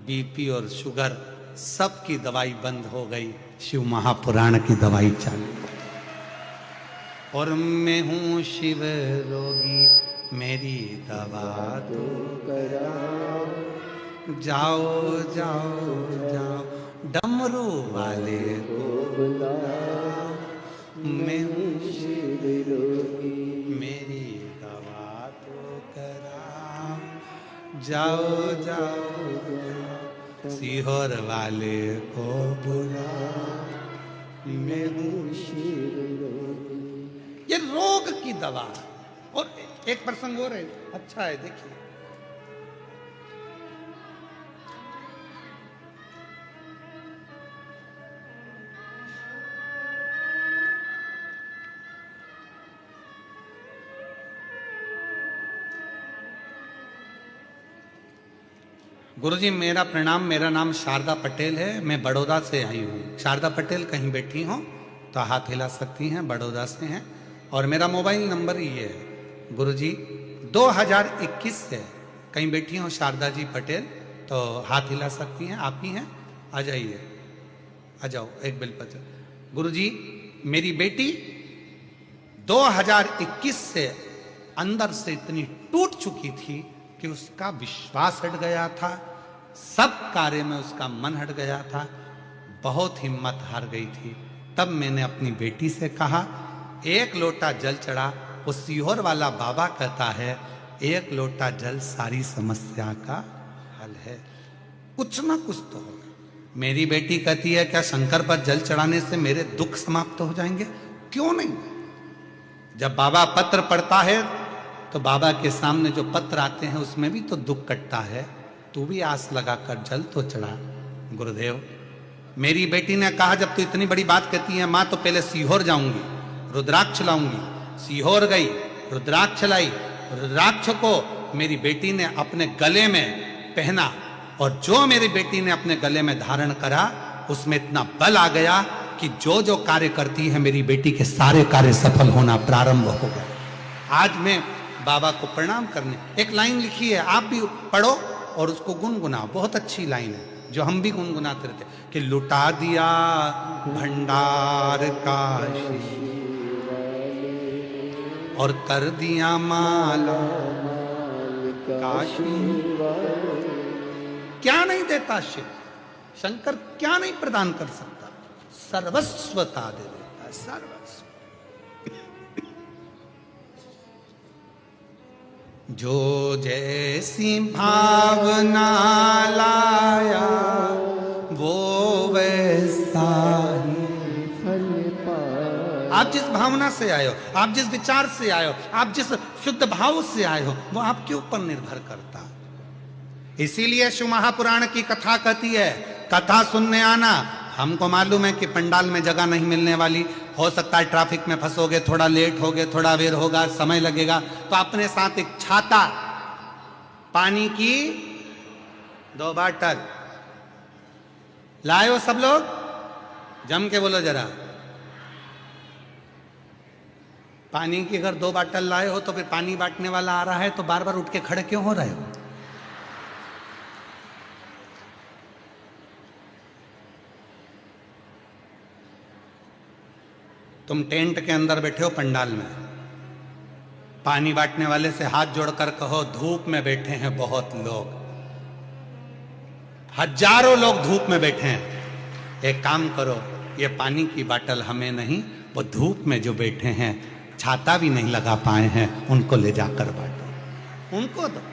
बीपी और शुगर सब की दवाई बंद हो गई, शिव महापुराण की दवाई चालू। और मैं हूँ शिव रोगी मेरी दवा दो करा, जाओ जाओ जाओ डमरू वाले को बुला, मैं हूँ शिव रोगी मेरी दवा तो करा, जाओ जाओ जाओ सीहोर वाले को बुला, मैं हूँ शिव रोगी। ये रोग की दवा। और एक प्रसंग और है, अच्छा है, देखिए। गुरुजी मेरा प्रणाम, मेरा नाम शारदा पटेल है, मैं बड़ौदा से आई हूँ। शारदा पटेल कहीं बैठी हो तो हाथ हिला सकती हैं, बड़ौदा से हैं। और मेरा मोबाइल नंबर ये है गुरुजी 2021 से, कहीं बैठी हो शारदा जी पटेल तो हाथ हिला सकती हैं, आप ही हैं, आ जाइए, आ जाओ एक बेलपत्र। गुरुजी मेरी बेटी 2021 से अंदर से इतनी टूट चुकी थी कि उसका विश्वास हट गया था, सब कार्य में उसका मन हट गया था, बहुत हिम्मत हार गई थी। तब मैंने अपनी बेटी से कहा, एक लोटा जल चढ़ा। वो सीहोर वाला बाबा कहता है एक लोटा जल सारी समस्या का हल है, कुछ ना कुछ तो होगा। मेरी बेटी कहती है क्या शंकर पर जल चढ़ाने से मेरे दुख समाप्त हो जाएंगे? क्यों नहीं। जब बाबा पत्र पढ़ता है तो बाबा के सामने जो पत्र आते हैं उसमें भी तो दुख कटता है, तू भी आस लगाकर जल तो चढ़ा। गुरुदेव मेरी बेटी ने कहा जब तू इतनी बड़ी बात कहती है माँ तो पहले सीहोर जाऊंगी, रुद्राक्ष लाऊंगी। सीहोर गई, रुद्राक्ष लाई, रुद्राक्ष को मेरी बेटी ने अपने गले में पहना और जो मेरी बेटी ने अपने गले में धारण करा उसमें इतना बल आ गया कि जो जो कार्य करती है मेरी बेटी के सारे कार्य सफल होना प्रारंभ हो गए। आज मैं बाबा को प्रणाम करने, एक लाइन लिखी है, आप भी पढ़ो और उसको गुनगुनाओ, बहुत अच्छी लाइन है जो हम भी गुनगुनाते रहते कि लुटा दिया भंडार काशी और कर दिया माला काशी। क्या नहीं देता शिव, शंकर क्या नहीं प्रदान कर सकता, सर्वस्वता दे देता है, सर्वस्व। जो जैसी भावना लाया वो वैसा ही फल पाए। आप जिस भावना से आए हो, आप जिस विचार से आए हो, आप जिस शुद्ध भाव से आए हो, वो आपके ऊपर निर्भर करता। इसीलिए शिव महापुराण की कथा कहती है, कथा सुनने आना। हमको मालूम है कि पंडाल में जगह नहीं मिलने वाली, हो सकता है ट्रैफिक में फंसोगे, थोड़ा लेट होगे, थोड़ा देर होगा, समय लगेगा, तो अपने साथ एक छाता, पानी की 2 बाटल लाए हो सब लोग? जम के बोलो जरा। पानी की अगर 2 बाटल लाए हो तो फिर पानी बांटने वाला आ रहा है तो बार बार उठ के खड़े क्यों हो रहे हो? तुम टेंट के अंदर बैठे हो पंडाल में, पानी बांटने वाले से हाथ जोड़कर कहो, धूप में बैठे हैं बहुत लोग, हजारों लोग धूप में बैठे हैं, एक काम करो, ये पानी की बाटल हमें नहीं, वो धूप में जो बैठे हैं, छाता भी नहीं लगा पाए हैं, उनको ले जाकर बांटो, उनको दो।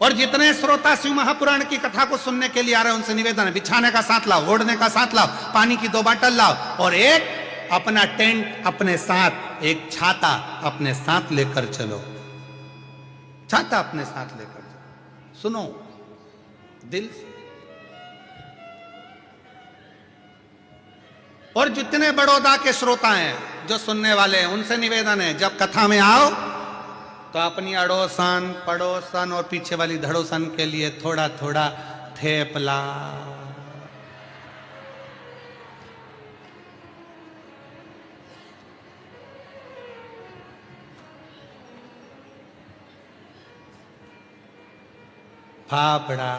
और जितने श्रोता शिव महापुराण की कथा को सुनने के लिए आ रहे हैं, उनसे निवेदन है, बिछाने का साथ लाओ, ओढ़ने का साथ लाओ, पानी की 2 बाटल लाओ, और एक अपना टेंट अपने साथ, एक छाता अपने साथ लेकर चलो, छाता अपने साथ लेकर चलो। सुनो दिल से। और जितने बड़ौदा के श्रोता हैं, जो सुनने वाले हैं, उनसे निवेदन है, जब कथा में आओ तो अपनी अड़ोसन पड़ोसन और पीछे वाली धड़ोसन के लिए थोड़ा थोड़ा थेपला, फाफड़ा,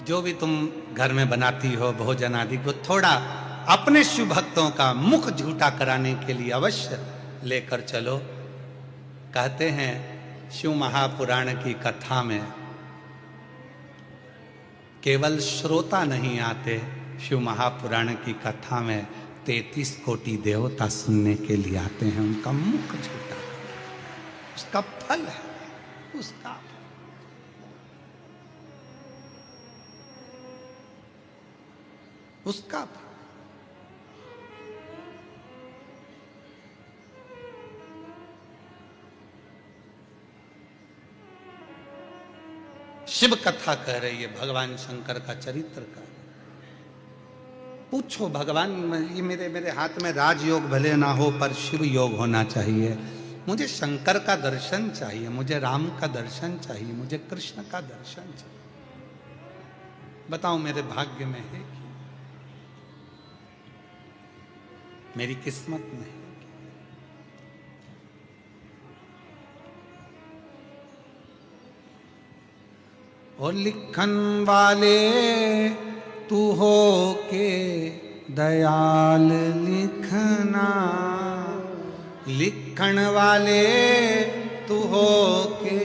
जो भी तुम घर में बनाती हो भोजन आदि को थोड़ा अपने शिव भक्तों का मुख झूठा कराने के लिए अवश्य लेकर चलो। कहते हैं शिव महापुराण की कथा में केवल श्रोता नहीं आते, शिव महापुराण की कथा में 33 कोटि देवता सुनने के लिए आते हैं, उनका मुख झूठा, उसका फल है, उसका उसका शिव कथा कह रही है, भगवान शंकर का चरित्र का। पूछो भगवान, ये मेरे हाथ में राजयोग भले ना हो पर शिव योग होना चाहिए, मुझे शंकर का दर्शन चाहिए, मुझे राम का दर्शन चाहिए, मुझे कृष्ण का दर्शन चाहिए, बताओ मेरे भाग्य में है कि मेरी किस्मत में है? और लिखन वाले तू हो के दयाल लिखना, लिखन वाले तू हो के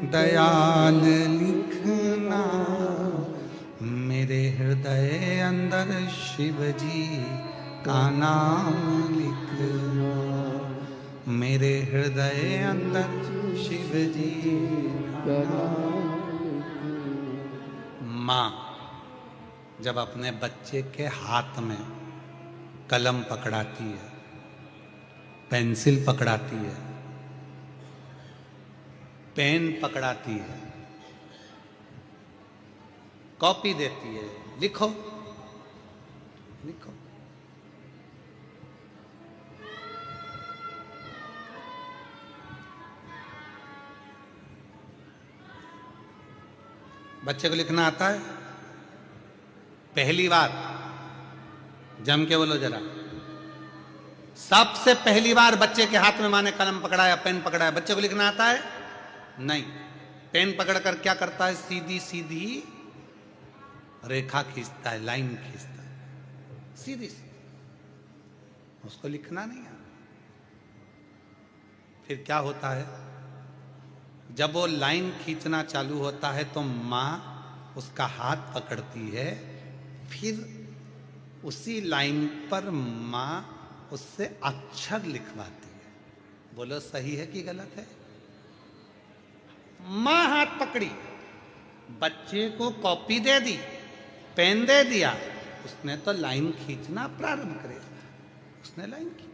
दयाल लिखना, मेरे हृदय अंदर शिव जी का नाम लिखना, मेरे हृदय अंदर शिव जी का नाम। माँ जब अपने बच्चे के हाथ में कलम पकड़ाती है, पेंसिल पकड़ाती है, पेन पकड़ाती है, कॉपी देती है, लिखो लिखो, बच्चे को लिखना आता है? पहली बार जम के बोलो जरा, सबसे पहली बार बच्चे के हाथ में माँ ने कलम पकड़ाया, पेन पकड़ाया, बच्चे को लिखना आता है? नहीं। पेन पकड़कर क्या करता है? सीधी सीधी रेखा खींचता है, लाइन खींचता है, सीधी सीधी, उसको लिखना नहीं आता। फिर क्या होता है? जब वो लाइन खींचना चालू होता है तो माँ उसका हाथ पकड़ती है, फिर उसी लाइन पर माँ उससे अक्षर लिखवाती है। बोलो सही है कि गलत है? मां हाथ पकड़ी, बच्चे को कॉपी दे दी, पेन दे दिया, उसने तो लाइन खींचना प्रारंभ कर दिया। उसने लाइन खींची।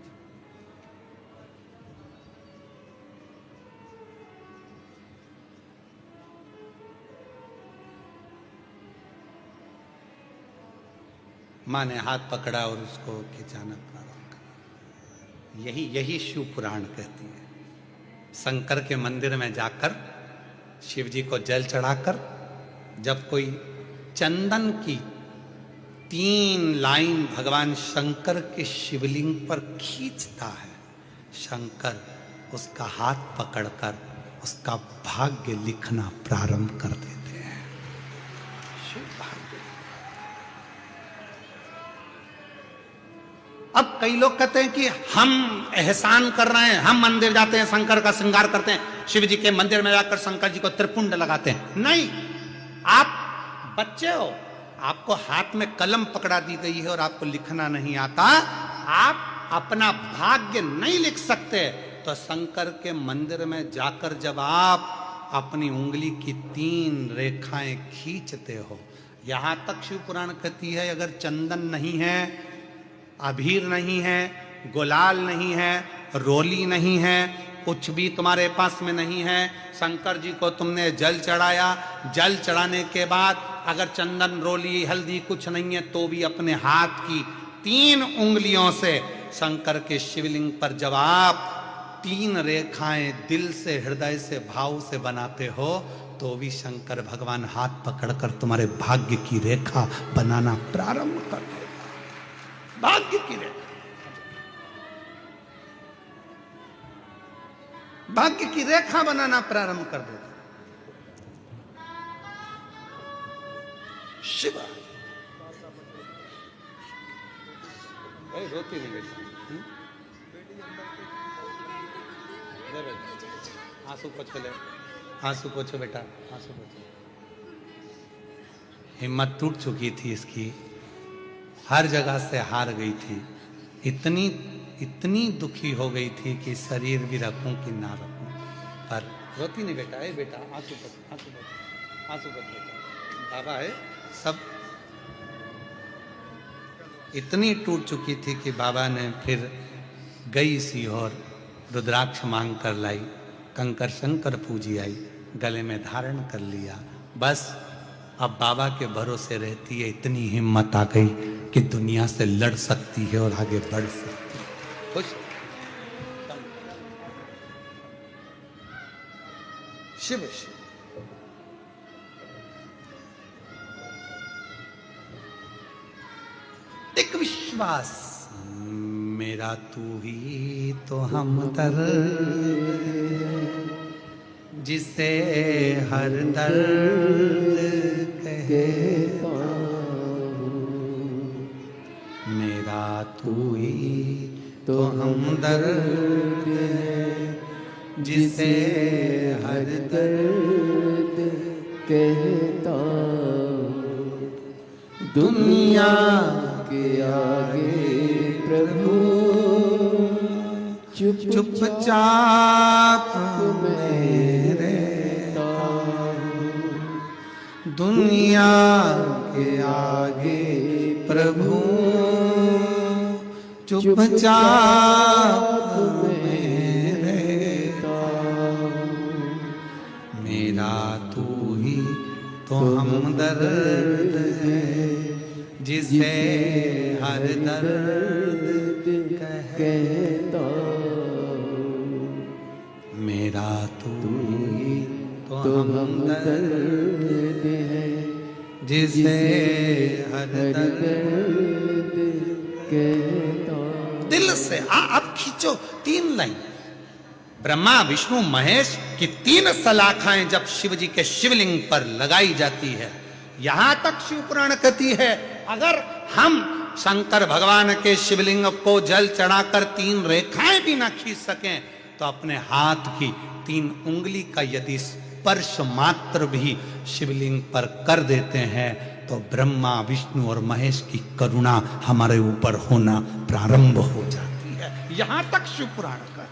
मां ने हाथ पकड़ा और उसको खिंचाना प्रारंभ करा। यही शिव पुराण कहती है। शंकर के मंदिर में जाकर शिव जी को जल चढ़ाकर जब कोई चंदन की 3 लाइन भगवान शंकर के शिवलिंग पर खींचता है, शंकर उसका हाथ पकड़कर उसका भाग्य लिखना प्रारंभ कर देते हैं। शिव भाग्य। अब कई लोग कहते हैं कि हम एहसान कर रहे हैं, हम मंदिर जाते हैं, शंकर का श्रृंगार करते हैं, शिव जी के मंदिर में जाकर शंकर जी को त्रिपुंड लगाते हैं। नहीं, आप बच्चे हो, आपको हाथ में कलम पकड़ा दी गई है और आपको लिखना नहीं आता, आप अपना भाग्य नहीं लिख सकते, तो शंकर के मंदिर में जाकर जब आप अपनी उंगली की 3 रेखाएं खींचते हो, यहां तक शिव पुराण कहती है अगर चंदन नहीं है, अबीर नहीं है, गुलाल नहीं है, रोली नहीं है, कुछ भी तुम्हारे पास में नहीं है, शंकर जी को तुमने जल चढ़ाया, जल चढ़ाने के बाद अगर चंदन रोली हल्दी कुछ नहीं है तो भी अपने हाथ की 3 उंगलियों से शंकर के शिवलिंग पर जब आप 3 रेखाएं दिल से, हृदय से, भाव से बनाते हो तो भी शंकर भगवान हाथ पकड़कर तुम्हारे भाग्य की रेखा बनाना प्रारंभ कर देगा। भाग्य की रेखा, भाग्य की रेखा बनाना प्रारंभ कर देगा। शिव रोती नहीं बेटा, आंसू पोछो, ले आंसू पोछो बेटा, आंसू पोछो। हिम्मत टूट चुकी थी इसकी, हर जगह से हार गई थी, इतनी दुखी हो गई थी कि शरीर भी रखूं कि ना रखूं, पर रोती नहीं बेटा। है बेटा, आंसू पोछो, आंसू पोछो, आंसू पोछो बेटा, बाबा है सब। इतनी टूट चुकी थी कि बाबा ने फिर गई सी और रुद्राक्ष मांग कर लाई, कंकर शंकर पूजी आई, गले में धारण कर लिया। बस अब बाबा के भरोसे रहती है, इतनी हिम्मत आ गई कि दुनिया से लड़ सकती है और आगे बढ़ सकती है। खुश शिव शिव। एक विश्वास, मेरा तू ही तो हमदर्द, जिसे हर दर्द कहता हूँ, मेरा तू ही तो हमदर्द है, जिसे हर दर्द कहता दुनिया के आगे प्रभु चुपचाप में रहता, दुनिया के आगे प्रभु चुपचाप में रहता, मेरा तू ही तो हमदर्द है, जिसे हर दर्द कहता, मेरा तू ही तो हमदर्द है, जिसे हर दर्द कहता। दिल से अब खींचो 3 लाइन। ब्रह्मा विष्णु महेश की 3 सलाखाएं जब शिव जी के शिवलिंग पर लगाई जाती है, यहां तक शिव पुराण कहती है अगर हम शंकर भगवान के शिवलिंग को जल चढ़ाकर 3 रेखाएं भी ना खींच सकें तो अपने हाथ की 3 उंगली का यदि स्पर्श मात्र भी शिवलिंग पर कर देते हैं तो ब्रह्मा विष्णु और महेश की करुणा हमारे ऊपर होना प्रारंभ हो जाती यहां तक शिव पुराण का,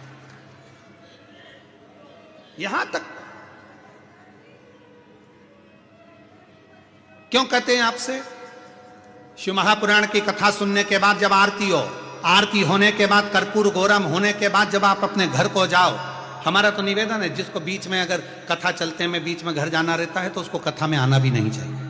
यहां तक। क्यों कहते हैं आपसे? शिव महापुराण की कथा सुनने के बाद जब आरती हो, आरती होने के बाद कर्पूर गौरम होने के बाद जब आप अपने घर को जाओ, हमारा तो निवेदन है जिसको बीच में अगर कथा चलते में बीच में घर जाना रहता है तो उसको कथा में आना भी नहीं चाहिए।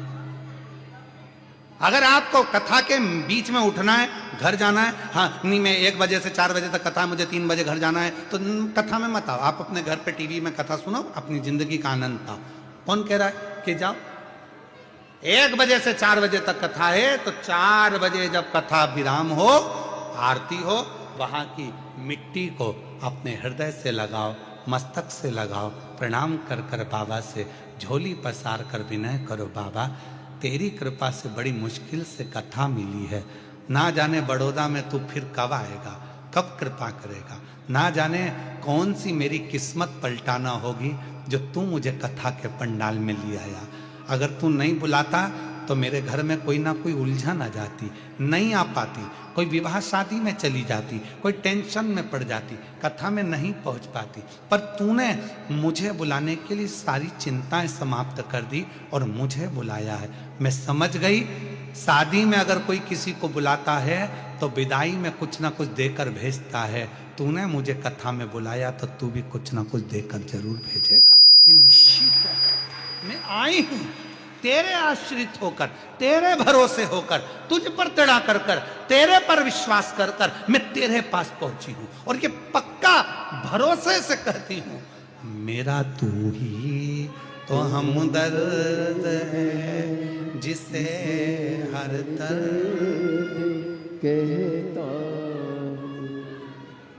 अगर आपको कथा के बीच में उठना है, घर जाना है, हाँ नहीं मैं 1 बजे से 4 बजे तक कथा है, मुझे 3 बजे घर जाना है, तो कथा में मत आओ। आप अपने घर पे टीवी में कथा सुनो, अपनी जिंदगी का आनंद पाओ। कौन कह रहा है कि जाओ? 1 बजे से 4 बजे तक कथा है, तो 4 बजे जब कथा विराम हो, आरती हो, वहां की मिट्टी को अपने हृदय से लगाओ, मस्तक से लगाओ, प्रणाम कर कर बाबा से झोली पसार कर विनय करो, बाबा तेरी कृपा से बड़ी मुश्किल से कथा मिली है, ना जाने बड़ौदा में तू फिर कब आएगा, कब कृपा करेगा, ना जाने कौन सी मेरी किस्मत पलटाना होगी जो तू मुझे कथा के पंडाल में ले आया। अगर तू नहीं बुलाता तो मेरे घर में कोई ना कोई उलझन आ जाती, नहीं आ पाती, कोई विवाह शादी में चली जाती, कोई टेंशन में पड़ जाती, कथा में नहीं पहुंच पाती। पर तूने मुझे बुलाने के लिए सारी चिंताएं समाप्त कर दी और मुझे बुलाया है। मैं समझ गई शादी में अगर कोई किसी को बुलाता है तो विदाई में कुछ ना कुछ देकर भेजता है। तूने मुझे कथा में बुलाया तो तू भी कुछ ना कुछ देकर जरूर भेजेगा, ये निश्चित है। मैं आई हूं तेरे आश्रित होकर, तेरे भरोसे होकर, तुझ पर तड़ा कर कर, तेरे पर विश्वास कर कर मैं तेरे पास पहुंची हूं और ये पक्का भरोसे से कहती हूं, मेरा तू ही तो हमदर्द है जिसे हर दर्द कहता।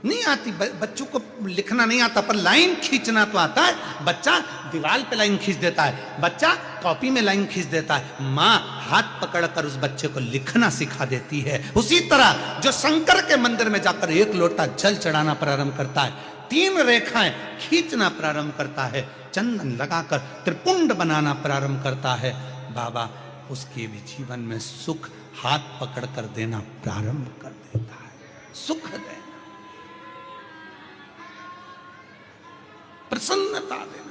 नहीं आती बच्चों को लिखना नहीं आता, पर लाइन खींचना तो आता है। बच्चा दीवार पे लाइन खींच देता है, बच्चा कॉपी में लाइन खींच देता है, माँ हाथ पकड़कर उस बच्चे को लिखना सिखा देती है। उसी तरह जो शंकर के मंदिर में जाकर 1 लोटा जल चढ़ाना प्रारंभ करता है, 3 रेखाएं खींचना प्रारंभ करता है, चंदन लगाकर त्रिपुंड बनाना प्रारंभ करता है, बाबा उसके भी जीवन में सुख हाथ पकड़कर देना प्रारंभ कर देता है। सुख देना, प्रसन्नता देना।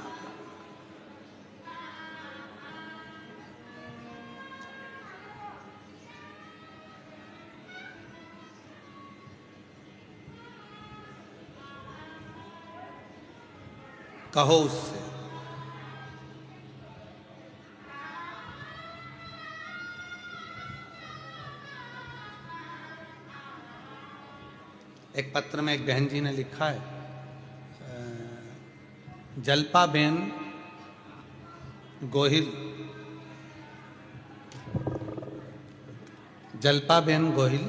कहो उससे, एक पत्र में एक बहन जी ने लिखा है, जल्पाबेन गोहिल, जल्पाबेन गोहिल,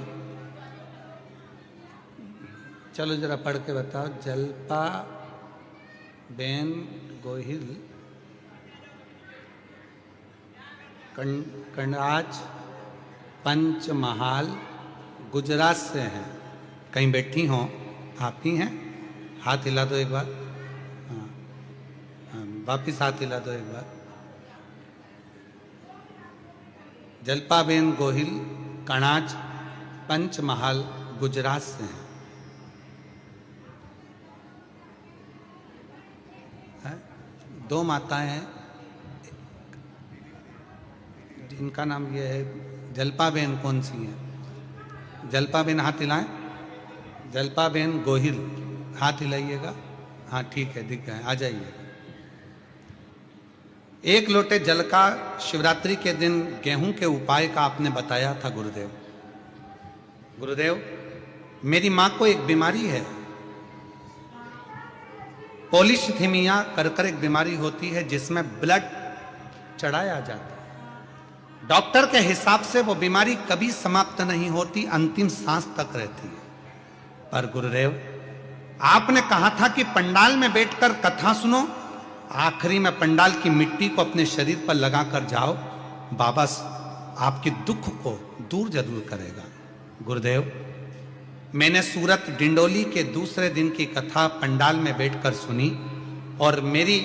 चलो जरा पढ़ के बताओ। जल्पाबेन गोहिल कनाज पंचमहाल गुजरात से हैं। कहीं बैठी हो आप ही हैं? हाथ हिला दो एक बार, वापिस हाथ हिला दो एक बार। जल्पाबेन गोहिल कणाज पंचमहाल गुजरात से हैं। दो माताएं हैं, जिनका नाम ये है जल्पाबेन। कौन सी है? जल्पाबेन हाथ हिलाएं। जल्पाबेन गोहिल हाथ हिलाइएगा। हाँ ठीक है, दिख गए, आ जाइए। 1 लोटे जल का शिवरात्रि के दिन गेहूं के उपाय का आपने बताया था गुरुदेव। गुरुदेव मेरी मां को एक बीमारी है, पॉलीसीथीमिया कर एक बीमारी होती है जिसमें ब्लड चढ़ाया जाता है। डॉक्टर के हिसाब से वो बीमारी कभी समाप्त नहीं होती, अंतिम सांस तक रहती है। पर गुरुदेव आपने कहा था कि पंडाल में बैठकर कथा सुनो, आखिरी में पंडाल की मिट्टी को अपने शरीर पर लगाकर जाओ, बाबा आपके दुख को दूर जरूर करेगा। गुरुदेव मैंने सूरत डिंडोली के दूसरे दिन की कथा पंडाल में बैठकर सुनी और मेरी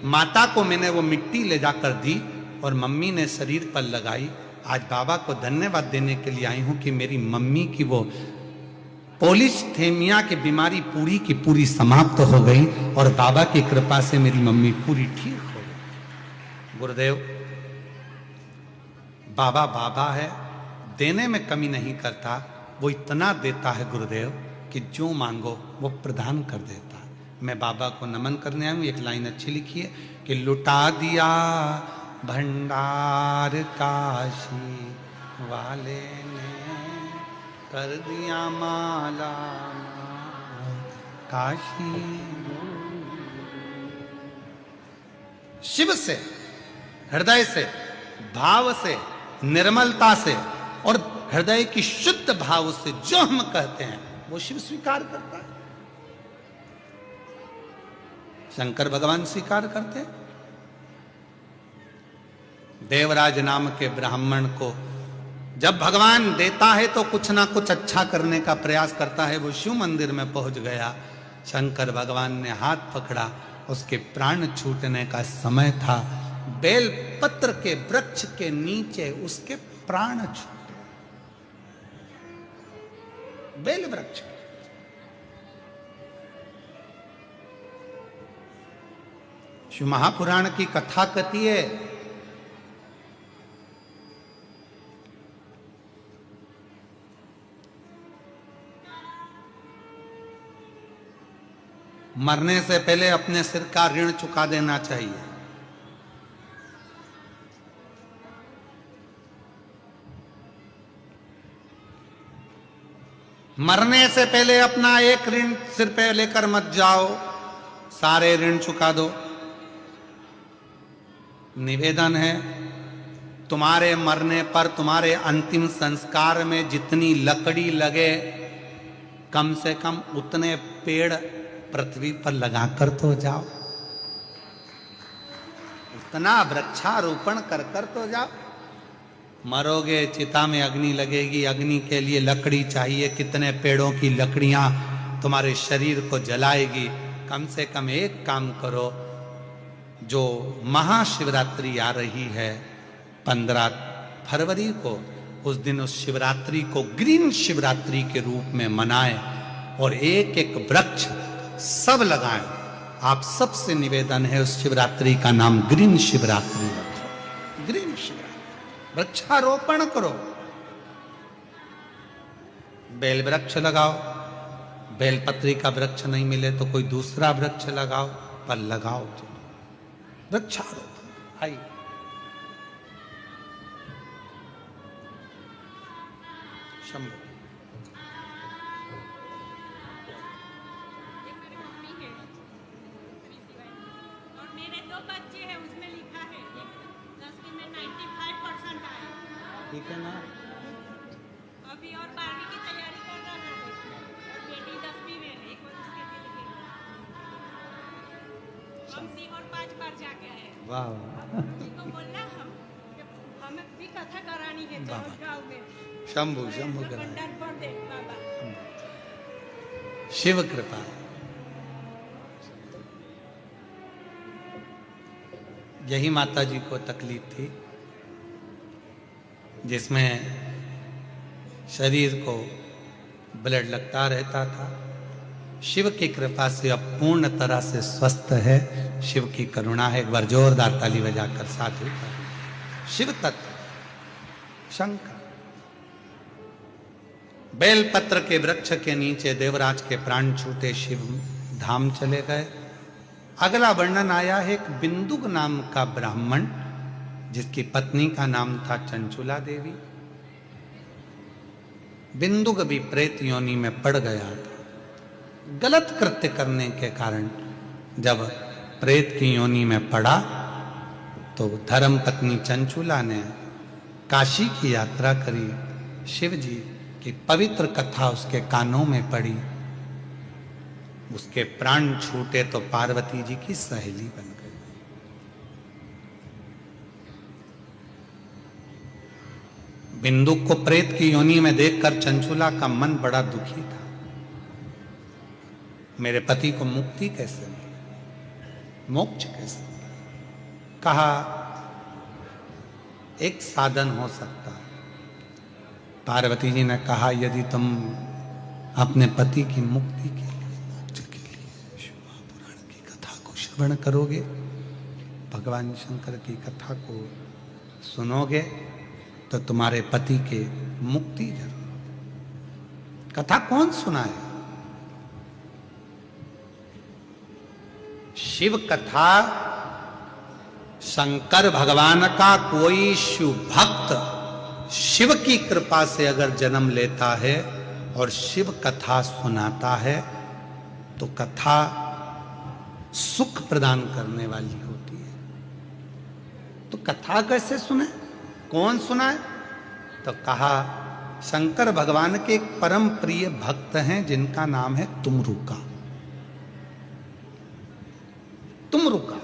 माता को मैंने वो मिट्टी ले जाकर दी और मम्मी ने शरीर पर लगाई। आज बाबा को धन्यवाद देने के लिए आई हूं कि मेरी मम्मी की वो पोलिस्थेमिया की बीमारी पूरी की पूरी समाप्त हो गई और बाबा की कृपा से मेरी मम्मी पूरी ठीक हो गई। गुरुदेव, बाबा बाबा है, देने में कमी नहीं करता, वो इतना देता है गुरुदेव कि जो मांगो वो प्रदान कर देता है। मैं बाबा को नमन करने आया हूं। एक लाइन अच्छी लिखी है कि लुटा दिया भंडार काशी वाले ने, कर दिया माला काशी। शिव से, हृदय से, भाव से, निर्मलता से और हृदय की शुद्ध भाव से जो हम कहते हैं वो शिव स्वीकार करता है, शंकर भगवान स्वीकार करते हैं। देवराज नाम के ब्राह्मण को जब भगवान देता है तो कुछ ना कुछ अच्छा करने का प्रयास करता है। वो शिव मंदिर में पहुंच गया, शंकर भगवान ने हाथ पकड़ा, उसके प्राण छूटने का समय था। बेल पत्र के वृक्ष के नीचे उसके प्राण छूटे, बेल वृक्ष। शिव महापुराण की कथा कहती है, मरने से पहले अपने सिर का ऋण चुका देना चाहिए। मरने से पहले अपना एक ऋण सिर पे लेकर मत जाओ, सारे ऋण चुका दो। निवेदन है, तुम्हारे मरने पर तुम्हारे अंतिम संस्कार में जितनी लकड़ी लगे, कम से कम उतने पेड़ पृथ्वी पर लगाकर तो जाओ, उतना वृक्षारोपण कर कर तो जाओ। मरोगे, चिता में अग्नि लगेगी, अग्नि के लिए लकड़ी चाहिए, कितने पेड़ों की लकड़ियां तुम्हारे शरीर को जलाएगी। कम से कम एक काम करो, जो महाशिवरात्रि आ रही है 15 फरवरी को, उस दिन उस शिवरात्रि को ग्रीन शिवरात्रि के रूप में मनाएं और एक एक वृक्ष सब लगाएं। आप सबसे निवेदन है, उस शिवरात्रि का नाम ग्रीन शिवरात्रि रखो। ग्रीन शिवरात्रि, वृक्षारोपण करो, बेल वृक्ष लगाओ। बेलपत्री का वृक्ष नहीं मिले तो कोई दूसरा वृक्ष लगाओ, पर लगाओ वृक्षारोपण। आइए, शंभु। ठीक है ना? अभी और 12वीं की तैयारी कर रहा है और बेटी 10वीं में है। एक बार उसके भी लिखेगा। हम सी और 5 बार जाके आए। वाह, उनको बोलना हमें भी कथा करानी है गाँव में। शंभु शंभु भंडार भर दे बाबा। शिव कृपा। यही माता जी को तकलीफ थी, जिसमें शरीर को ब्लड लगता रहता था। शिव की कृपा से अब पूर्ण तरह से स्वस्थ है। शिव की करुणा है। एक बार जोरदार ताली बजाकर साधु शिव तत्व शंकर। बेलपत्र के वृक्ष के नीचे देवराज के प्राण छूटे, शिव धाम चले गए। अगला वर्णन आया है एक बिंदुक नाम का ब्राह्मण, जिसकी पत्नी का नाम था चंचुला देवी। बिंदुक भी प्रेत योनि में पड़ गया था। गलत कृत्य करने के कारण जब प्रेत की योनि में पड़ा तो धर्म पत्नी चंचुला ने काशी की यात्रा करी। शिव जी की पवित्र कथा उसके कानों में पड़ी। उसके प्राण छूटे तो पार्वती जी की सहेली बन गई। बिंदुक को प्रेत की योनि में देखकर चंचुला का मन बड़ा दुखी था। मेरे पति को मुक्ति कैसे मिले, मोक्ष कैसे मिले? कहा एक साधन हो सकता है। पार्वती जी ने कहा यदि तुम अपने पति की मुक्ति के लिए, मोक्ष के लिए शिव महापुराण की कथा को श्रवण करोगे, भगवान शंकर की कथा को सुनोगे तो तुम्हारे पति के मुक्ति जरूर। कथा कौन सुनाए? शिव कथा शंकर भगवान का कोई शिव भक्त शिव की कृपा से अगर जन्म लेता है और शिव कथा सुनाता है तो कथा सुख प्रदान करने वाली होती है। तो कथा कैसे सुने, कौन सुनाए? तो कहा शंकर भगवान के एक परम प्रिय भक्त हैं जिनका नाम है तुमरुका। तुमरुका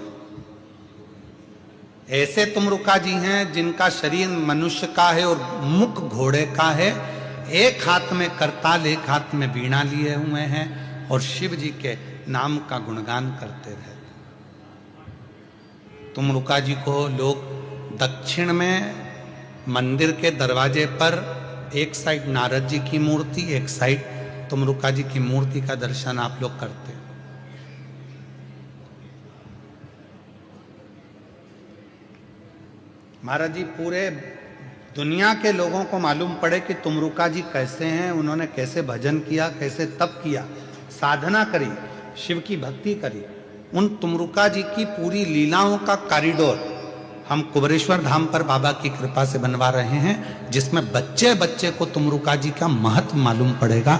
ऐसे तुमरुका जी हैं जिनका शरीर मनुष्य का है और मुख घोड़े का है। एक हाथ में करताल, एक हाथ में वीणा लिए हुए हैं और शिव जी के नाम का गुणगान करते रहते। तुमरुका जी को लोग दक्षिण में मंदिर के दरवाजे पर एक साइड नारद जी की मूर्ति, एक साइड तुमरुका जी की मूर्ति का दर्शन आप लोग करते। महाराज जी पूरे दुनिया के लोगों को मालूम पड़े कि तुमरुका जी कैसे हैं, उन्होंने कैसे भजन किया, कैसे तप किया, साधना करी, शिव की भक्ति करी। उन तुमरुका जी की पूरी लीलाओं का कॉरिडोर हम कुबरेश्वर धाम पर बाबा की कृपा से बनवा रहे हैं, जिसमें बच्चे बच्चे को तुमरुका जी का महत्व मालूम पड़ेगा।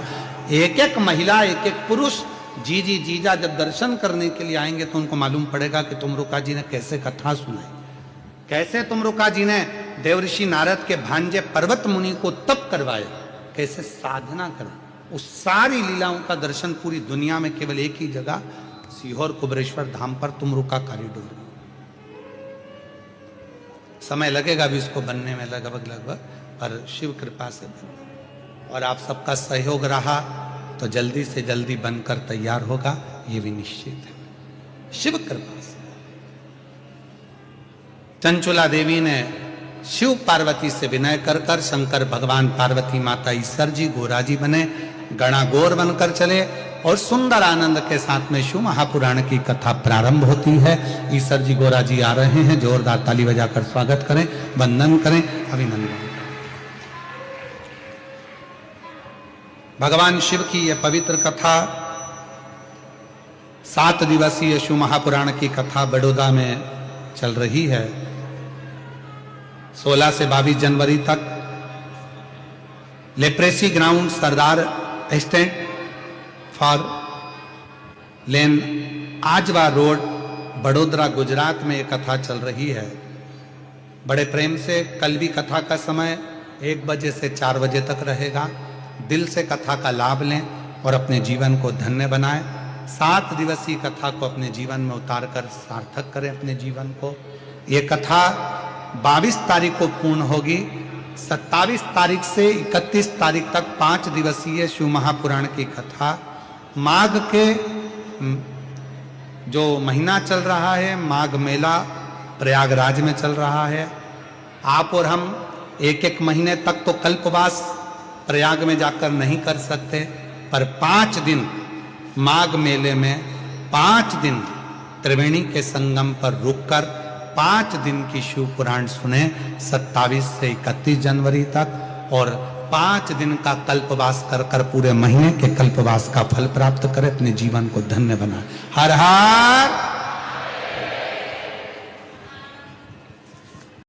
एक एक महिला, एक एक पुरुष, जीजी जीजा जब दर्शन करने के लिए आएंगे तो उनको मालूम पड़ेगा कि तुमरुका जी ने कैसे कथा सुनाई, कैसे तुमरुका जी ने देवऋषि नारद के भांजे पर्वत मुनि को तप करवाया, कैसे साधना करा। उस सारी लीलाओं का दर्शन पूरी दुनिया में केवल एक ही जगह सीहोर कुबरेश्वर धाम पर तुमरुका कॉरिडोर में। समय लगेगा भी इसको बनने में लगभग, पर शिव कृपा से बन और आप सबका सहयोग रहा तो जल्दी से जल्दी बनकर तैयार होगा, ये भी निश्चित है शिव कृपा से। चंचुला देवी ने शिव पार्वती से विनय कर शंकर भगवान, पार्वती माता, ईश्वर जी, गोरा जी बने, गणा गौर बनकर चले और सुंदर आनंद के साथ में शिव महापुराण की कथा प्रारंभ होती है। ईश्वर जी, गोरा जी आ रहे हैं, जोरदार ताली बजाकर स्वागत करें, वंदन करें, अभिनंदन करें। भगवान शिव की यह पवित्र कथा 7 दिवसीय शिव महापुराण की कथा बड़ौदा में चल रही है। 16 से 22 जनवरी तक leprosy ground, Sardar estate for lane, Ajwa road, Vadodara, Gujarat में एक कथा चल रही है। बड़े प्रेम से कल भी कथा का समय 1 बजे से 4 बजे तक रहेगा। दिल से कथा का लाभ लें और अपने जीवन को धन्य बनाएं। 7 दिवसीय कथा को अपने जीवन में उतार कर सार्थक करें अपने जीवन को। ये कथा 22 तारीख को पूर्ण होगी। 27 तारीख से 31 तारीख तक 5 दिवसीय शिव महापुराण की कथा। माघ के जो महीना चल रहा है, माघ मेला प्रयागराज में चल रहा है। आप और हम 1-1 महीने तक तो कल्पवास प्रयाग में जाकर नहीं कर सकते, पर 5 दिन माघ मेले में 5 दिन त्रिवेणी के संगम पर रुककर 5 दिन की शिव पुराण सुने 27 से 31 जनवरी तक, और 5 दिन का कल्पवास कर कर पूरे महीने के कल्पवास का फल प्राप्त करें, अपने जीवन को धन्य बनाए। हर हर